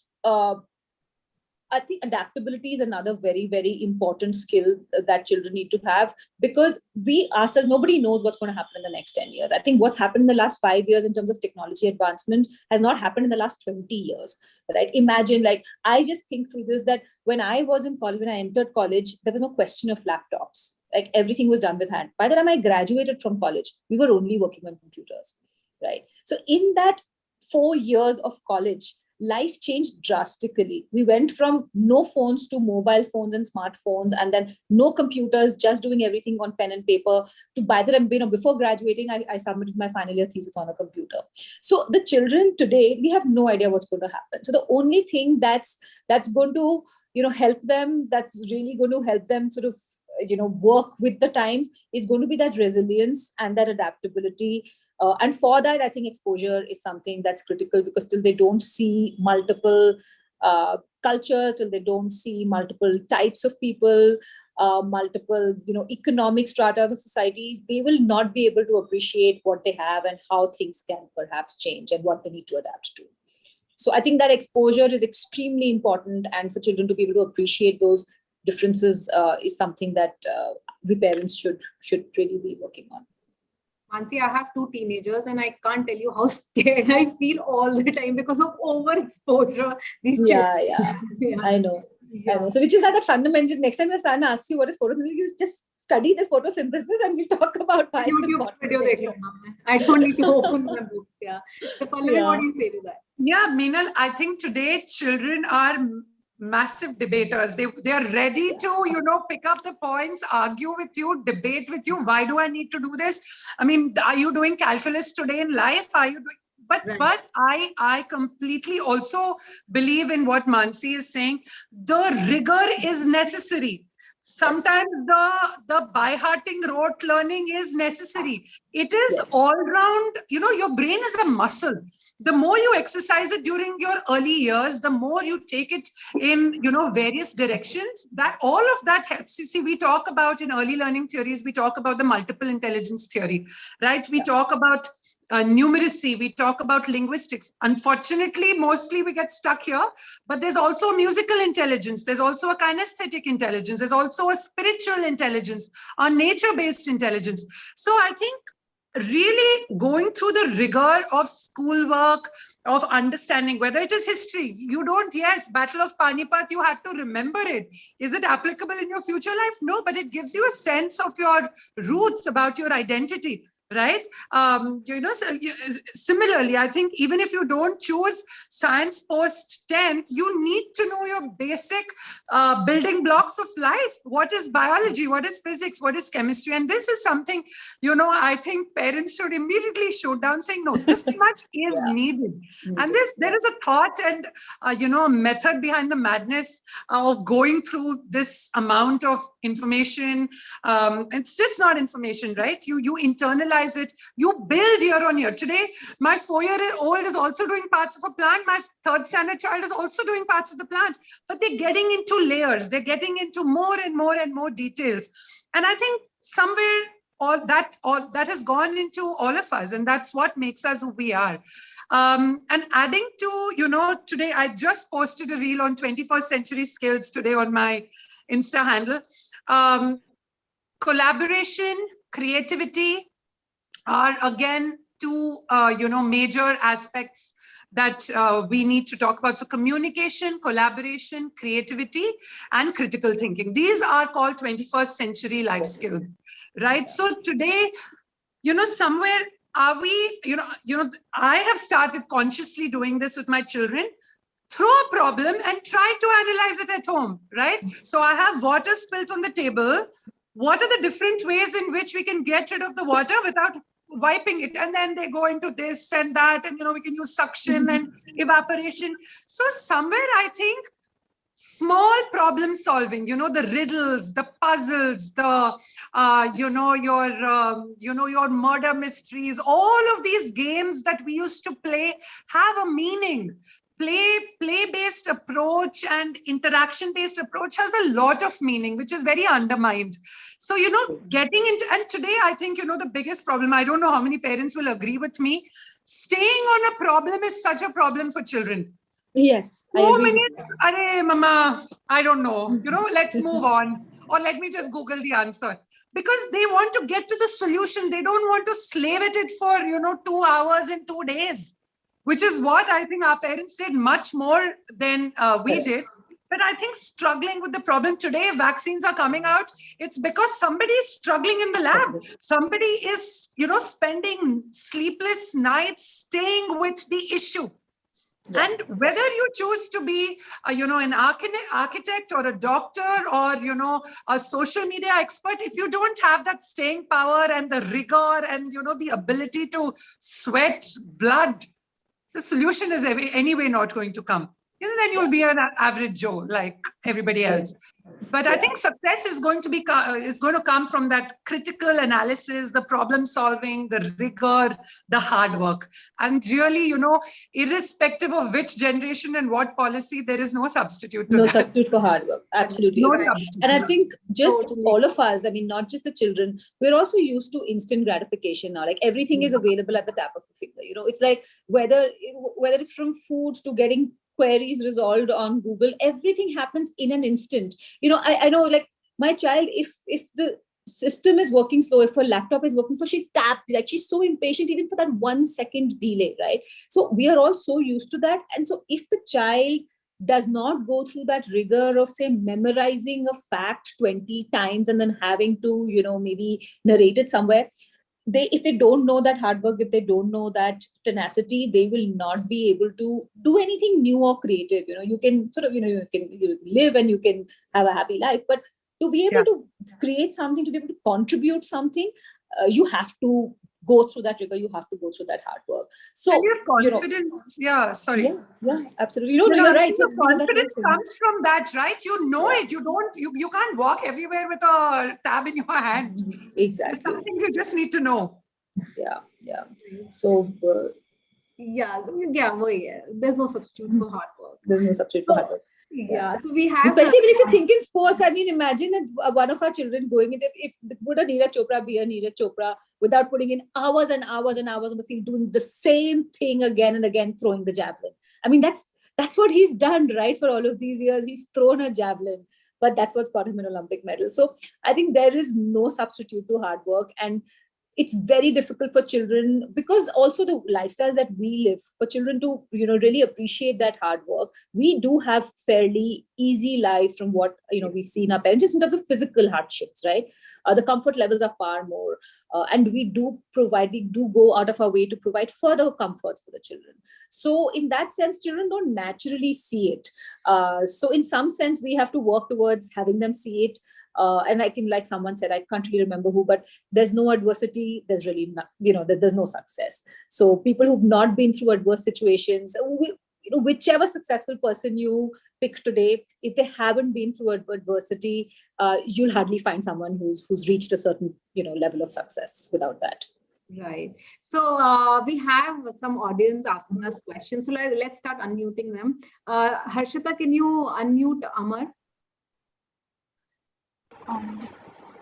C: I think adaptability is another very, very important skill that children need to have, because we ourselves, nobody knows what's going to happen in the next 10 years. I think what's happened in the last 5 years in terms of technology advancement has not happened in the last 20 years, right? Imagine, I just think through this, that when I was in college, when I entered college, there was no question of laptops. Like everything was done with hand. By the time I graduated from college, we were only working on computers, right? So in that 4 years of college, life changed drastically. We went from no phones to mobile phones and smartphones, and then no computers, just doing everything on pen and paper, to by the time, before graduating, I submitted my final year thesis on a computer. So the children today, we have no idea what's going to happen. So the only thing that's going to, help them, that's really going to help them sort of, work with the times, is going to be that resilience and that adaptability. And for that, I think exposure is something that's critical, because till they don't see multiple cultures, till they don't see multiple types of people, multiple, economic strata of societies, they will not be able to appreciate what they have and how things can perhaps change and what they need to adapt to. So I think that exposure is extremely important, and for children to be able to appreciate those differences is something that we parents should really be working on.
A: Mansi, I have 2 teenagers, and I can't tell you how scared I feel all the time because of overexposure. These children.
C: Yeah. I know. So which is why that fundamental, next time your son asks you what is photosynthesis, you just study this photosynthesis and we'll talk about why it's important.
A: I don't need to open my books. Yeah. So Pallavi, what do you say to that?
B: Yeah, Minal, I think today children are massive debaters. They are ready to, pick up the points, argue with you, debate with you. Why do I need to do this? I mean, are you doing calculus today in life? Are you doing? But I completely also believe in what Mansi is saying. The rigor is necessary. Sometimes the by-hearting rote learning is necessary. It is all round, your brain is a muscle. The more you exercise it during your early years, the more you take it in, various directions, that all of that helps. You see, we talk about in early learning theories, we talk about the multiple intelligence theory, right? We talk about numeracy, we talk about linguistics. Unfortunately, mostly we get stuck here, but there's also a musical intelligence. There's also a kinesthetic intelligence. There's also a spiritual intelligence, a nature-based intelligence. So I think really going through the rigor of schoolwork, of understanding, whether it is history, Battle of Panipat, you had to remember it. Is it applicable in your future life? No, but it gives you a sense of your roots, about your identity. Right? Similarly, I think even if you don't choose science post 10th, you need to know your basic building blocks of life. What is biology? What is physics? What is chemistry? And this is something, I think parents should immediately shoot down, saying, no, this much is needed. And there is a thought and, a method behind the madness of going through this amount of information. It's just not information, right? You internalize it, you build year on year. Today, my 4-year-old is also doing parts of a plant. My 3rd standard child is also doing parts of the plant, but they're getting into layers. They're getting into more and more and more details. And I think somewhere that has gone into all of us, and that's what makes us who we are. And adding to, today I just posted a reel on 21st century skills today on my Insta handle. Collaboration, creativity are again two, major aspects that we need to talk about. So communication, collaboration, creativity, and critical thinking. These are called 21st century life skills, right? So today, somewhere are we, I have started consciously doing this with my children. Throw a problem and try to analyze it at home, right? So I have water spilt on the table. What are the different ways in which we can get rid of the water without wiping it? And then they go into this and that, and we can use suction and evaporation. So somewhere I think small problem solving, the riddles, the puzzles, the your murder mysteries, all of these games that we used to play have a meaning. Play-based approach and interaction-based approach has a lot of meaning, which is very undermined. So, getting into, and today I think, the biggest problem, I don't know how many parents will agree with me, staying on a problem is such a problem for children.
C: Yes.
B: 4 minutes, arey mama, I don't know, let's move on. Or let me just Google the answer. Because they want to get to the solution. They don't want to slave at it for, 2 hours and 2 days. Which is what I think our parents did much more than we did. But I think struggling with the problem today, vaccines are coming out. It's because somebody is struggling in the lab. Somebody is, spending sleepless nights staying with the issue. Yeah. And whether you choose to be, an architect or a doctor or, a social media expert, if you don't have that staying power and the rigor and, the ability to sweat blood, the solution is anyway not going to come. Then you'll be an average Joe like everybody else. But I think success is going to come from that critical analysis, the problem solving, the rigor, the hard work. And really, irrespective of which generation and what policy, there is no substitute to that.
C: No substitute for hard work. Absolutely.
B: No
C: right. And I think just all of us, not just the children, we're also used to instant gratification now. Like everything is available at the tap of a finger. It's like whether it's from food to getting queries resolved on Google, everything happens in an instant. I know, like my child, if the system is working slow, if her laptop is working slow, she tapped, like she's so impatient even for that 1 second delay, right? So we are all so used to that. And so if the child does not go through that rigor of, say, memorizing a fact 20 times and then having to, maybe narrate it somewhere, if they don't know that hard work, if they don't know that tenacity, they will not be able to do anything new or creative. You can sort of, you can live and you can have a happy life, but to be able to create something, to be able to contribute something, you have to go through that rigor, you have to go through that hard work. So
B: and your confidence,
C: Yeah, absolutely. You're right.
B: So confidence comes from that, right? It. You can't walk everywhere with a tab in your hand.
C: Exactly.
B: There's some things you just need to know.
C: Yeah. So
A: there's no substitute for hard work.
C: There's no substitute for hard work.
A: Yeah, so we have,
C: especially when if you think in sports, imagine one of our children going in, if would a Neeraj Chopra be a Neeraj Chopra without putting in hours and hours and hours on the field, doing the same thing again and again, throwing the javelin. That's what he's done, right? For all of these years, he's thrown a javelin, but that's what's got him an Olympic medal. So I think there is no substitute to hard work, and it's very difficult for children, because also the lifestyles that we live, for children to really appreciate that hard work. We do have fairly easy lives from what we've seen our parents, just in terms of physical hardships, right? The comfort levels are far more, and we do go out of our way to provide further comforts for the children. So in that sense, children don't naturally see it. So in some sense, we have to work towards having them see it. And like someone said, I can't really remember who, but there's no adversity, there's really not, there's no success. So people who've not been through adverse situations, whichever successful person you pick today, if they haven't been through adversity, you'll hardly find someone who's reached a certain level of success without that.
A: Right. So we have some audience asking us questions. So let's start unmuting them. Harshita, can you unmute Amar?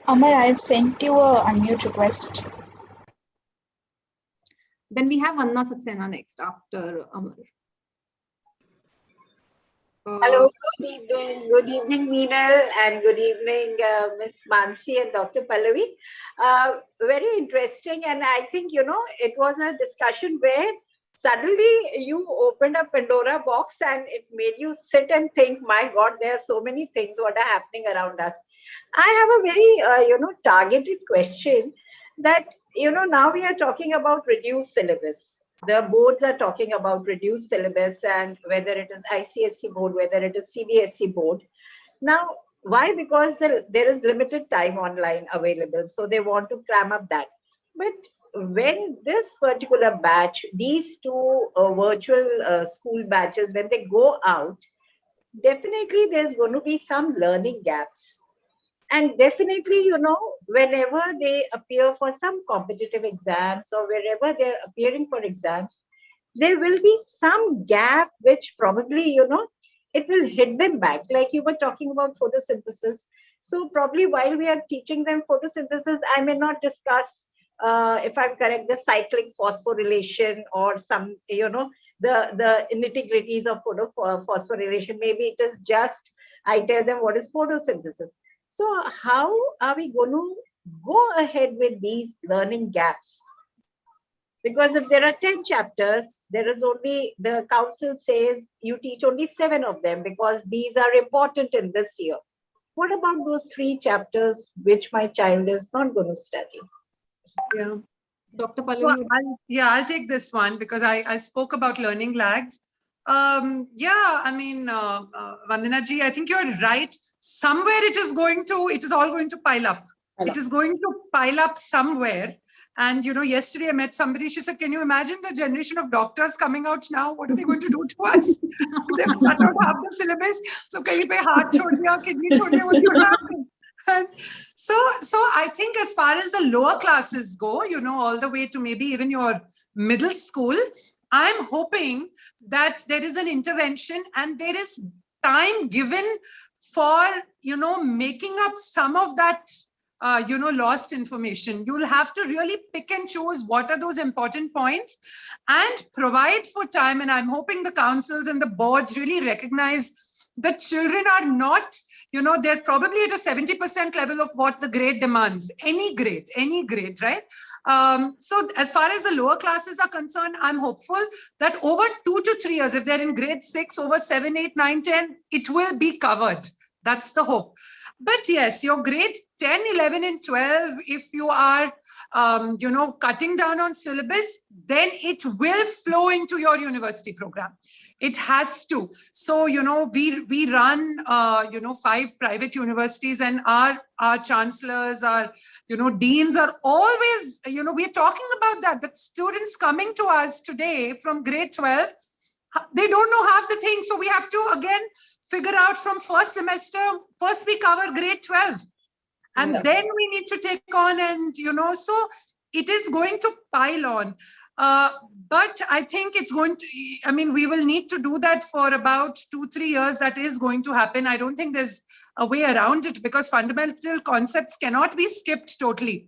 D: Amar, I've sent you a unmute request.
A: Then we have Vanna Saxena next after Amar.
E: Hello, good evening. Good evening, Minal, and good evening, Miss Mansi and Dr. Pallavi. Very interesting. And I think, it was a discussion where suddenly you opened a Pandora box and it made you sit and think, my God, there are so many things what are happening around us. I have a very, targeted question that, now we are talking about reduced syllabus. The boards are talking about reduced syllabus, and whether it is ICSE board, whether it is CBSE board. Now, why? Because there is limited time online available. So they want to cram up that. But when this particular batch, these two virtual school batches, when they go out, definitely there's going to be some learning gaps. And definitely, whenever they appear for some competitive exams or wherever they're appearing for exams, there will be some gap which probably, it will hit them back. Like you were talking about photosynthesis. So probably while we are teaching them photosynthesis, I may not discuss, if I'm correct, the cyclic phosphorylation or some, the nitty-gritties of phosphorylation. Maybe it is just, I tell them what is photosynthesis. So how are we going to go ahead with these learning gaps? Because if there are 10 chapters, there is only, the council says you teach only 7 of them because these are important in this year. What about those 3 chapters which my child is not going to study?
B: Yeah.
A: Dr. Pallavi.
B: So I'll take this one because I spoke about learning lags. Vandana ji, I think you're right. Somewhere it is all going to pile up. It is going to pile up somewhere. And, yesterday I met somebody, she said, can you imagine the generation of doctors coming out now? What are they going to do to us? They've cut out half the syllabus. So, kahin pe haath chhod diya, kidney chhod diya, what's going to happen? And so I think as far as the lower classes go, all the way to maybe even your middle school, I'm hoping that there is an intervention and there is time given for, making up some of that, lost information. You'll have to really pick and choose what are those important points and provide for time. And I'm hoping the councils and the boards really recognize that children are not, they're probably at a 70% level of what the grade demands, any grade, right? So as far as the lower classes are concerned, I'm hopeful that over 2 to 3 years, if they're in grade 6, over 7, 8, 9, 10, it will be covered. That's the hope. But yes, your grade 10, 11, and 12, if you are, cutting down on syllabus, then it will flow into your university program. It has to. So, we run, 5 private universities, and our chancellors, our, deans are always, we're talking about that students coming to us today from grade 12, they don't know half the things. So we have to, again, figure out from first semester, first we cover grade 12. And then we need to take on and, so it is going to pile on. But I think it's going to, we will need to do that for about 2-3 years. That is going to happen. I don't think there's a way around it because fundamental concepts cannot be skipped totally.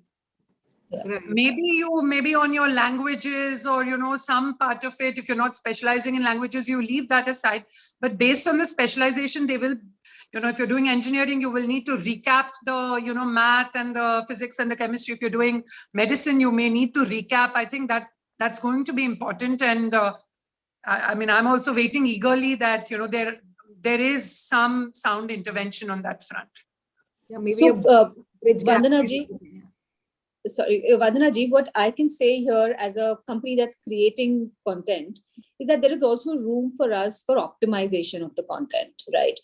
B: Yeah. Maybe on your languages or, some part of it, if you're not specializing in languages, you leave that aside. But based on the specialization, they will, if you're doing engineering, you will need to recap the, math and the physics and the chemistry. If you're doing medicine, you may need to recap. I think that's going to be important. And I'm also waiting eagerly that, there is some sound intervention on that front.
C: Yeah, maybe Vandana ji. Sorry, Vandana ji, what I can say here as a company that's creating content is that there is also room for us for optimization of the content, right?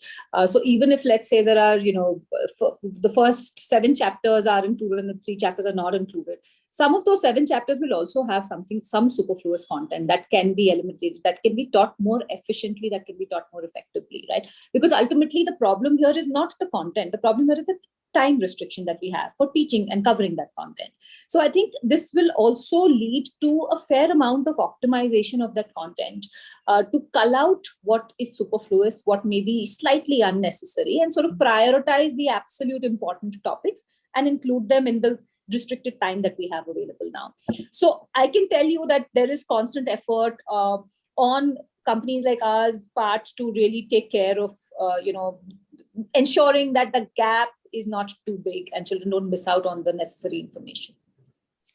C: So even if, let's say, there are, the first 7 chapters are included and the 3 chapters are not included, some of those 7 chapters will also have some superfluous content that can be eliminated, that can be taught more efficiently, that can be taught more effectively, right? Because ultimately the problem here is not the content. The problem here is the time restriction that we have for teaching and covering that content. So I think this will also lead to a fair amount of optimization of that content to cull out what is superfluous, what may be slightly unnecessary, and sort of prioritize the absolute important topics and include them in the restricted time that we have available now. So I can tell you that there is constant effort on companies like ours part to really take care of, ensuring that the gap is not too big and children don't miss out on the necessary information.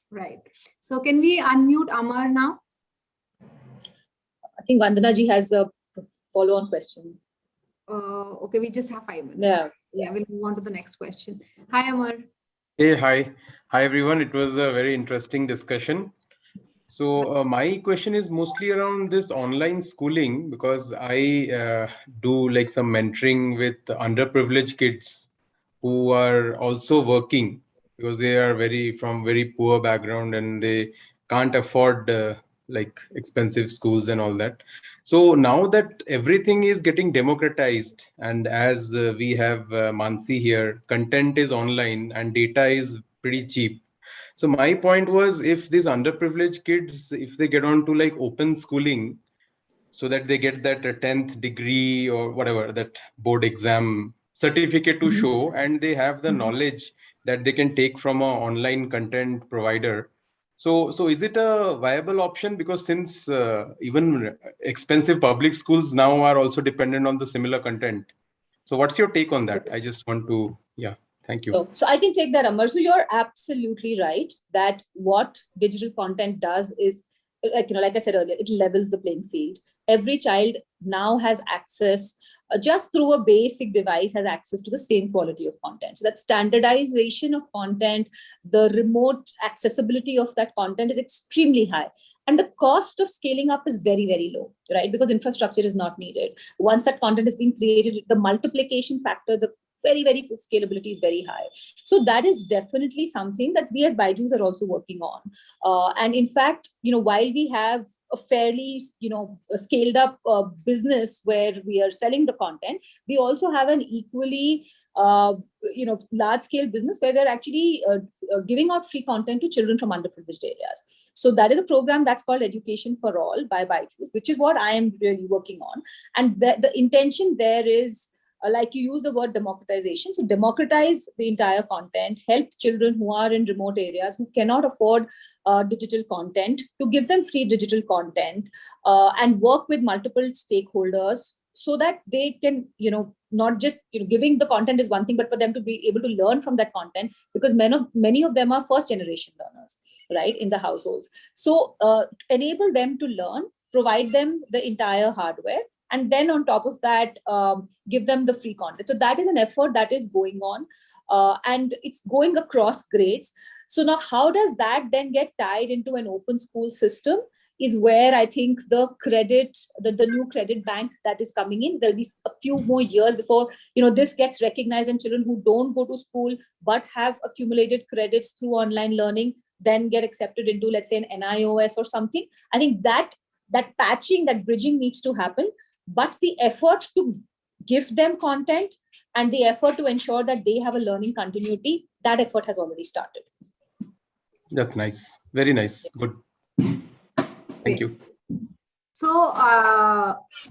A: Right. So can we unmute Amar now?
C: I think Vandana ji has a follow-on question.
A: Okay, we just have 5 minutes.
C: Yeah.
A: We'll move on to the next question. Hi, Amar.
F: Hey, hi. Hi, everyone. It was a very interesting discussion. So my question is mostly around this online schooling, because I do like some mentoring with underprivileged kids who are also working, because they are from very poor background and they can't afford like expensive schools and all that. So now that everything is getting democratized, and as we have Mansi here, content is online and data is pretty cheap. So my point was, if these underprivileged kids, if they get on to like open schooling, so that they get that 10th degree or whatever, that board exam certificate to show, and they have the knowledge that they can take from an online content provider. So is it a viable option? Because since even expensive public schools now are also dependent on the similar content. So what's your take on that? I just want to, thank you.
C: So I can take that, Amar. So you're absolutely right that what digital content does is, like I said earlier, it levels the playing field. Every child now has access, just through a basic device, has access to the same quality of content. So that standardization of content, the remote accessibility of that content is extremely high. And the cost of scaling up is very, very low, right? Because infrastructure is not needed. Once that content is being created, the multiplication factor, the very, very scalability is very high. So that is definitely something that we as BYJU'S are also working on. And in fact, while we have a fairly, scaled up business where we are selling the content, we also have an equally, large scale business where we're actually giving out free content to children from underprivileged areas. So that is a program that's called Education for All by BYJU'S, which is what I am really working on. And the intention there is, like you use the word democratization. So democratize the entire content, help children who are in remote areas who cannot afford digital content, to give them free digital content, and work with multiple stakeholders so that they can, not just giving the content is one thing, but for them to be able to learn from that content, because many of them are first generation learners, right, in the households. So enable them to learn, provide them the entire hardware, and then on top of that, give them the free content. So that is an effort that is going on, and it's going across grades. So now how does that then get tied into an open school system is where I think the credit, the new credit bank that is coming in, there'll be a few more years before, this gets recognized, and children who don't go to school but have accumulated credits through online learning then get accepted into, let's say, an NIOS or something. I think that patching, that bridging needs to happen. But the effort to give them content and the effort to ensure that they have a learning continuity, that effort has already started.
F: That's nice. Very nice. Good. Thank you.
A: So,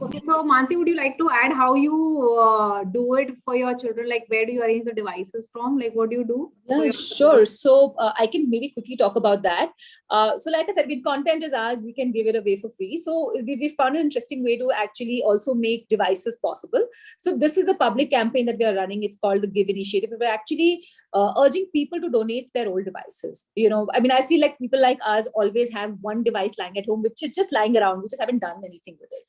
A: okay. So, Mansi, would you like to add how you do it for your children? Like, where do you arrange the devices from? Like, what do you do?
C: Yeah, sure. So, I can maybe quickly talk about that. So, like I said, when content is ours, we can give it away for free. So, we found an interesting way to actually also make devices possible. So, this is a public campaign that we are running. It's called the Give Initiative. We're actually urging people to donate their old devices. I feel like people like us always have one device lying at home, which is just lying around. We just haven't done anything with it.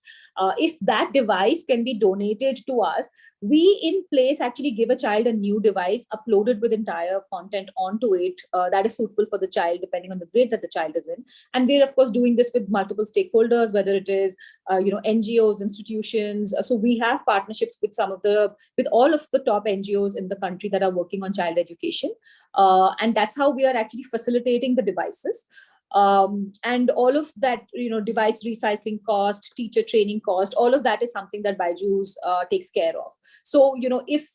C: If that device can be donated to us, we in place actually give a child a new device uploaded with entire content onto it that is suitable for the child depending on the grade that the child is in. And we're of course doing this with multiple stakeholders, whether it is NGOs, institutions. So we have partnerships with all of the top NGOs in the country that are working on child education, and that's how we are actually facilitating the devices. And all of that, device recycling cost, teacher training cost, all of that is something that BYJU'S takes care of. So, if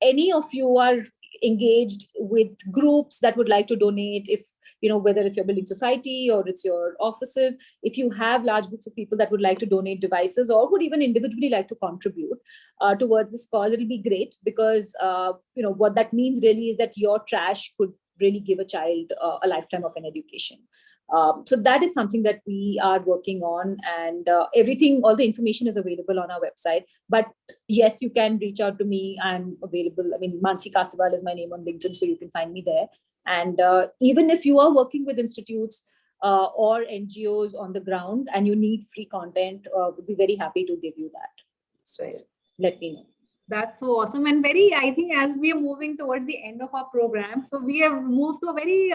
C: any of you are engaged with groups that would like to donate, if whether it's your building society or it's your offices, if you have large groups of people that would like to donate devices or would even individually like to contribute towards this cause, it'll be great, because what that means really is that your trash could really give a child a lifetime of an education. So that is something that we are working on, and all the information is available on our website. But yes, you can reach out to me. I'm available. I mean, Mansi Kasliwal is my name on LinkedIn, so you can find me there. And even if you are working with institutes or NGOs on the ground and you need free content, we'd be very happy to give you that. So let me know.
A: That's so awesome. And I think as we are moving towards the end of our program, so we have moved to a very,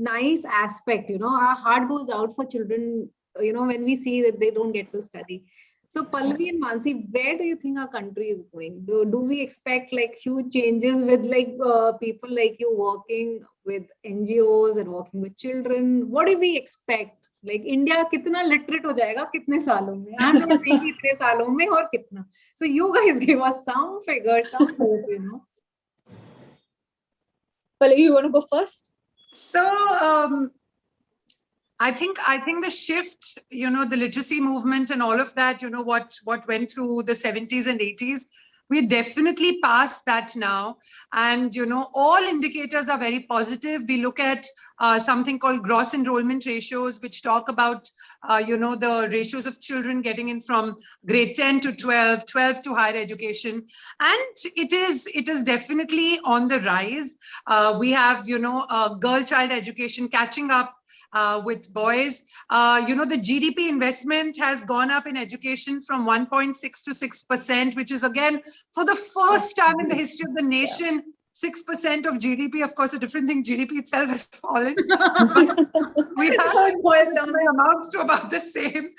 A: nice aspect. Our heart goes out for children, when we see that they don't get to study. So Pallavi and Mansi, where do you think our country is going? Do we expect like huge changes with people like you working with NGOs and working with children? What do we expect? Like India कितना literate हो जाएगा कितने सालों में? I'm not saying कितने सालों में और कितना. So you guys give us some figures, some hope,
C: Pallavi, you want to go first?
B: So I think the shift, the literacy movement and all of that, what went through the 70s and 80s, we're definitely past that now. And, all indicators are very positive. We look at something called gross enrollment ratios, which talk about, the ratios of children getting in from grade 10 to 12, 12 to higher education. And it is definitely on the rise. We have, girl child education catching up with boys. The GDP investment has gone up in education from 1.6 to 6%, which is again, for the first time in the history of the nation, 6% of GDP. Of course, a different thing, GDP itself has fallen. We have amounts to about the same.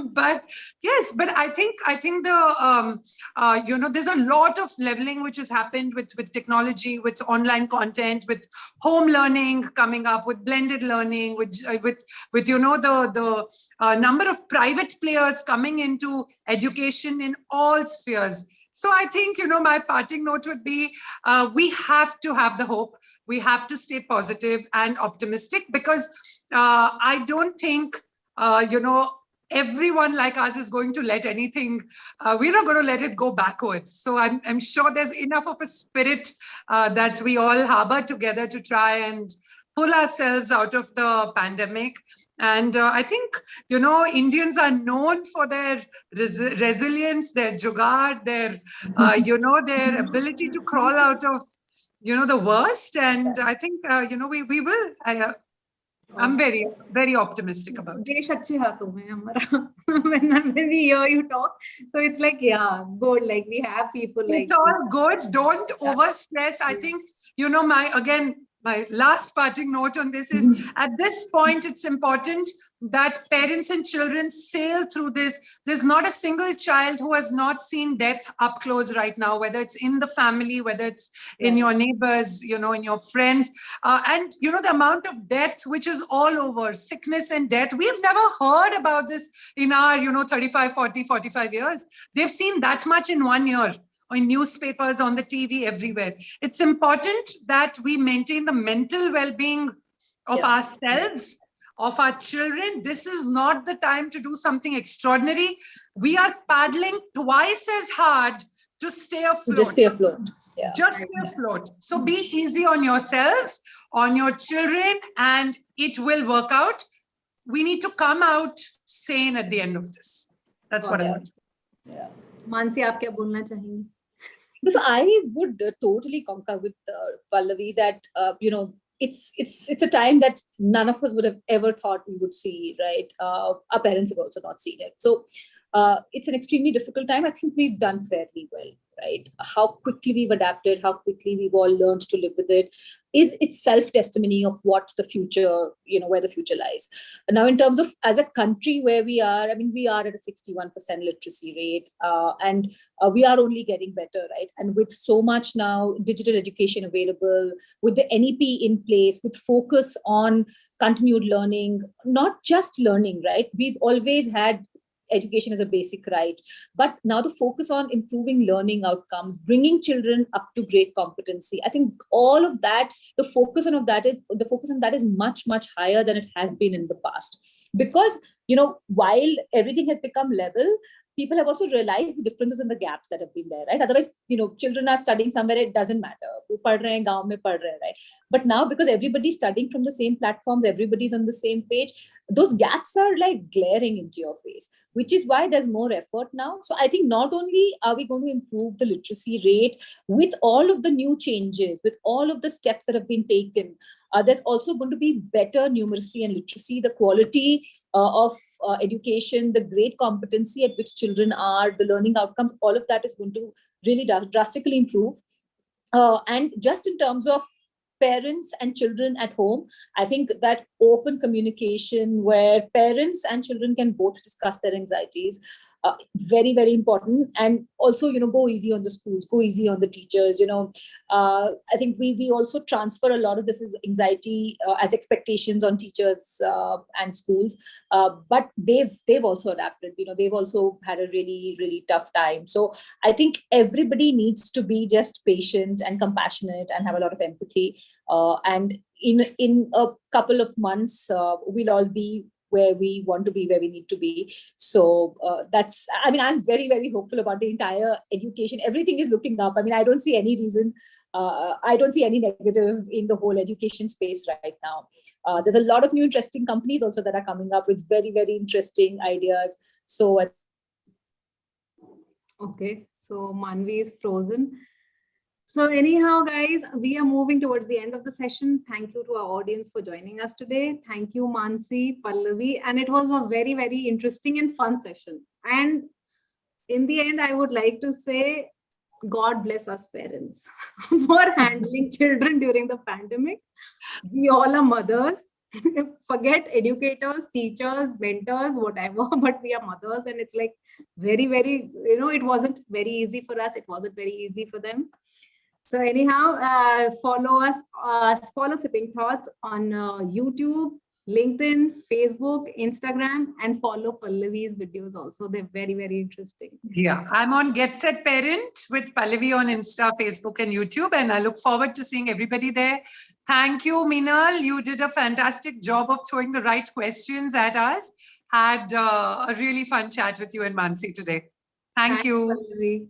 B: But yes, but I think the, there's a lot of leveling which has happened with technology, with online content, with home learning coming up, with blended learning, with the number of private players coming into education in all spheres. So I think, my parting note would be, we have to have the hope. We have to stay positive and optimistic, because I don't think, everyone like us is going to let anything, we're not going to let it go backwards. So I'm sure there's enough of a spirit that we all harbor together to try and pull ourselves out of the pandemic. And I think, Indians are known for their resilience, their jugaad, their, their ability to crawl out of, the worst. And I think, we will. I'm very, very optimistic about it.
A: When we hear you talk, so it's like, yeah, good. Like we have people like.
B: It's all good. Don't overstress. I think, my last parting note on this is, at this point, it's important that parents and children sail through this. There's not a single child who has not seen death up close right now, whether it's in the family, whether it's in your neighbors, in your friends. And, the amount of death, which is all over, sickness and death. We've never heard about this in our, 35, 40, 45 years. They've seen that much in 1 year. In newspapers, on the TV, everywhere. It's important that we maintain the mental well-being of ourselves, of our children. This is not the time to do something extraordinary. We are paddling twice as hard to stay afloat.
C: Just stay afloat. Yeah.
B: Just stay afloat. So be easy on yourselves, on your children, and it will work out. We need to come out sane at the end of this. That's what I want to say.
A: Yeah. Mansi, आप क्या बोलना चाहेंगी?
C: So I would totally concur with Pallavi that, it's a time that none of us would have ever thought we would see, right? Our parents have also not seen it. So it's an extremely difficult time. I think we've done fairly well, right? How quickly we've adapted, how quickly we've all learned to live with it is itself testimony of what the future, where the future lies. Now, in terms of as a country where we are, I mean, we are at a 61% literacy rate, and we are only getting better, right? And with so much now digital education available, with the NEP in place, with focus on continued learning, not just learning, right? We've always had education is a basic right. But now the focus on improving learning outcomes, bringing children up to great competency, I think all of that, the focus on that is much, much higher than it has been in the past. Because, while everything has become level, people have also realized the differences in the gaps that have been there, right? Otherwise, children are studying somewhere, it doesn't matter. Right? But now, because everybody's studying from the same platforms, everybody's on the same page, those gaps are like glaring into your face, which is why there's more effort now. So I think not only are we going to improve the literacy rate with all of the new changes, with all of the steps that have been taken, there's also going to be better numeracy and literacy, the quality of education, the great competency at which children are, the learning outcomes, all of that is going to really drastically improve. And just in terms of parents and children at home, I think that open communication where parents and children can both discuss their anxieties, very, very important. And also, go easy on the schools, go easy on the teachers. I think we also transfer a lot of this anxiety as expectations on teachers and schools, but they've also adapted. They've also had a really, really tough time. So I think everybody needs to be just patient and compassionate and have a lot of empathy. And in a couple of months, we'll all be where we want to be, where we need to be. So I'm very, very hopeful about the entire education. Everything is looking up. I don't see any reason. I don't see any negative in the whole education space right now. There's a lot of new interesting companies also that are coming up with very, very interesting ideas. So.
A: Okay, so Manvi is frozen. So anyhow, guys, we are moving towards the end of the session. Thank you to our audience for joining us today. Thank you, Mansi, Pallavi. And it was a very, very interesting and fun session. And in the end, I would like to say, God bless us parents for handling children during the pandemic. We all are mothers. Forget educators, teachers, mentors, whatever, but we are mothers. And it's like very, very, it wasn't very easy for us. It wasn't very easy for them. So anyhow, follow Sipping Thoughts on YouTube, LinkedIn, Facebook, Instagram, and follow Pallavi's videos also. They're very, very interesting.
B: Yeah, I'm on Get Set Parent with Pallavi on Insta, Facebook, and YouTube, and I look forward to seeing everybody there. Thank you, Minal. You did a fantastic job of throwing the right questions at us. Had a really fun chat with you and Mansi today. Thanks,
A: you. Pallavi.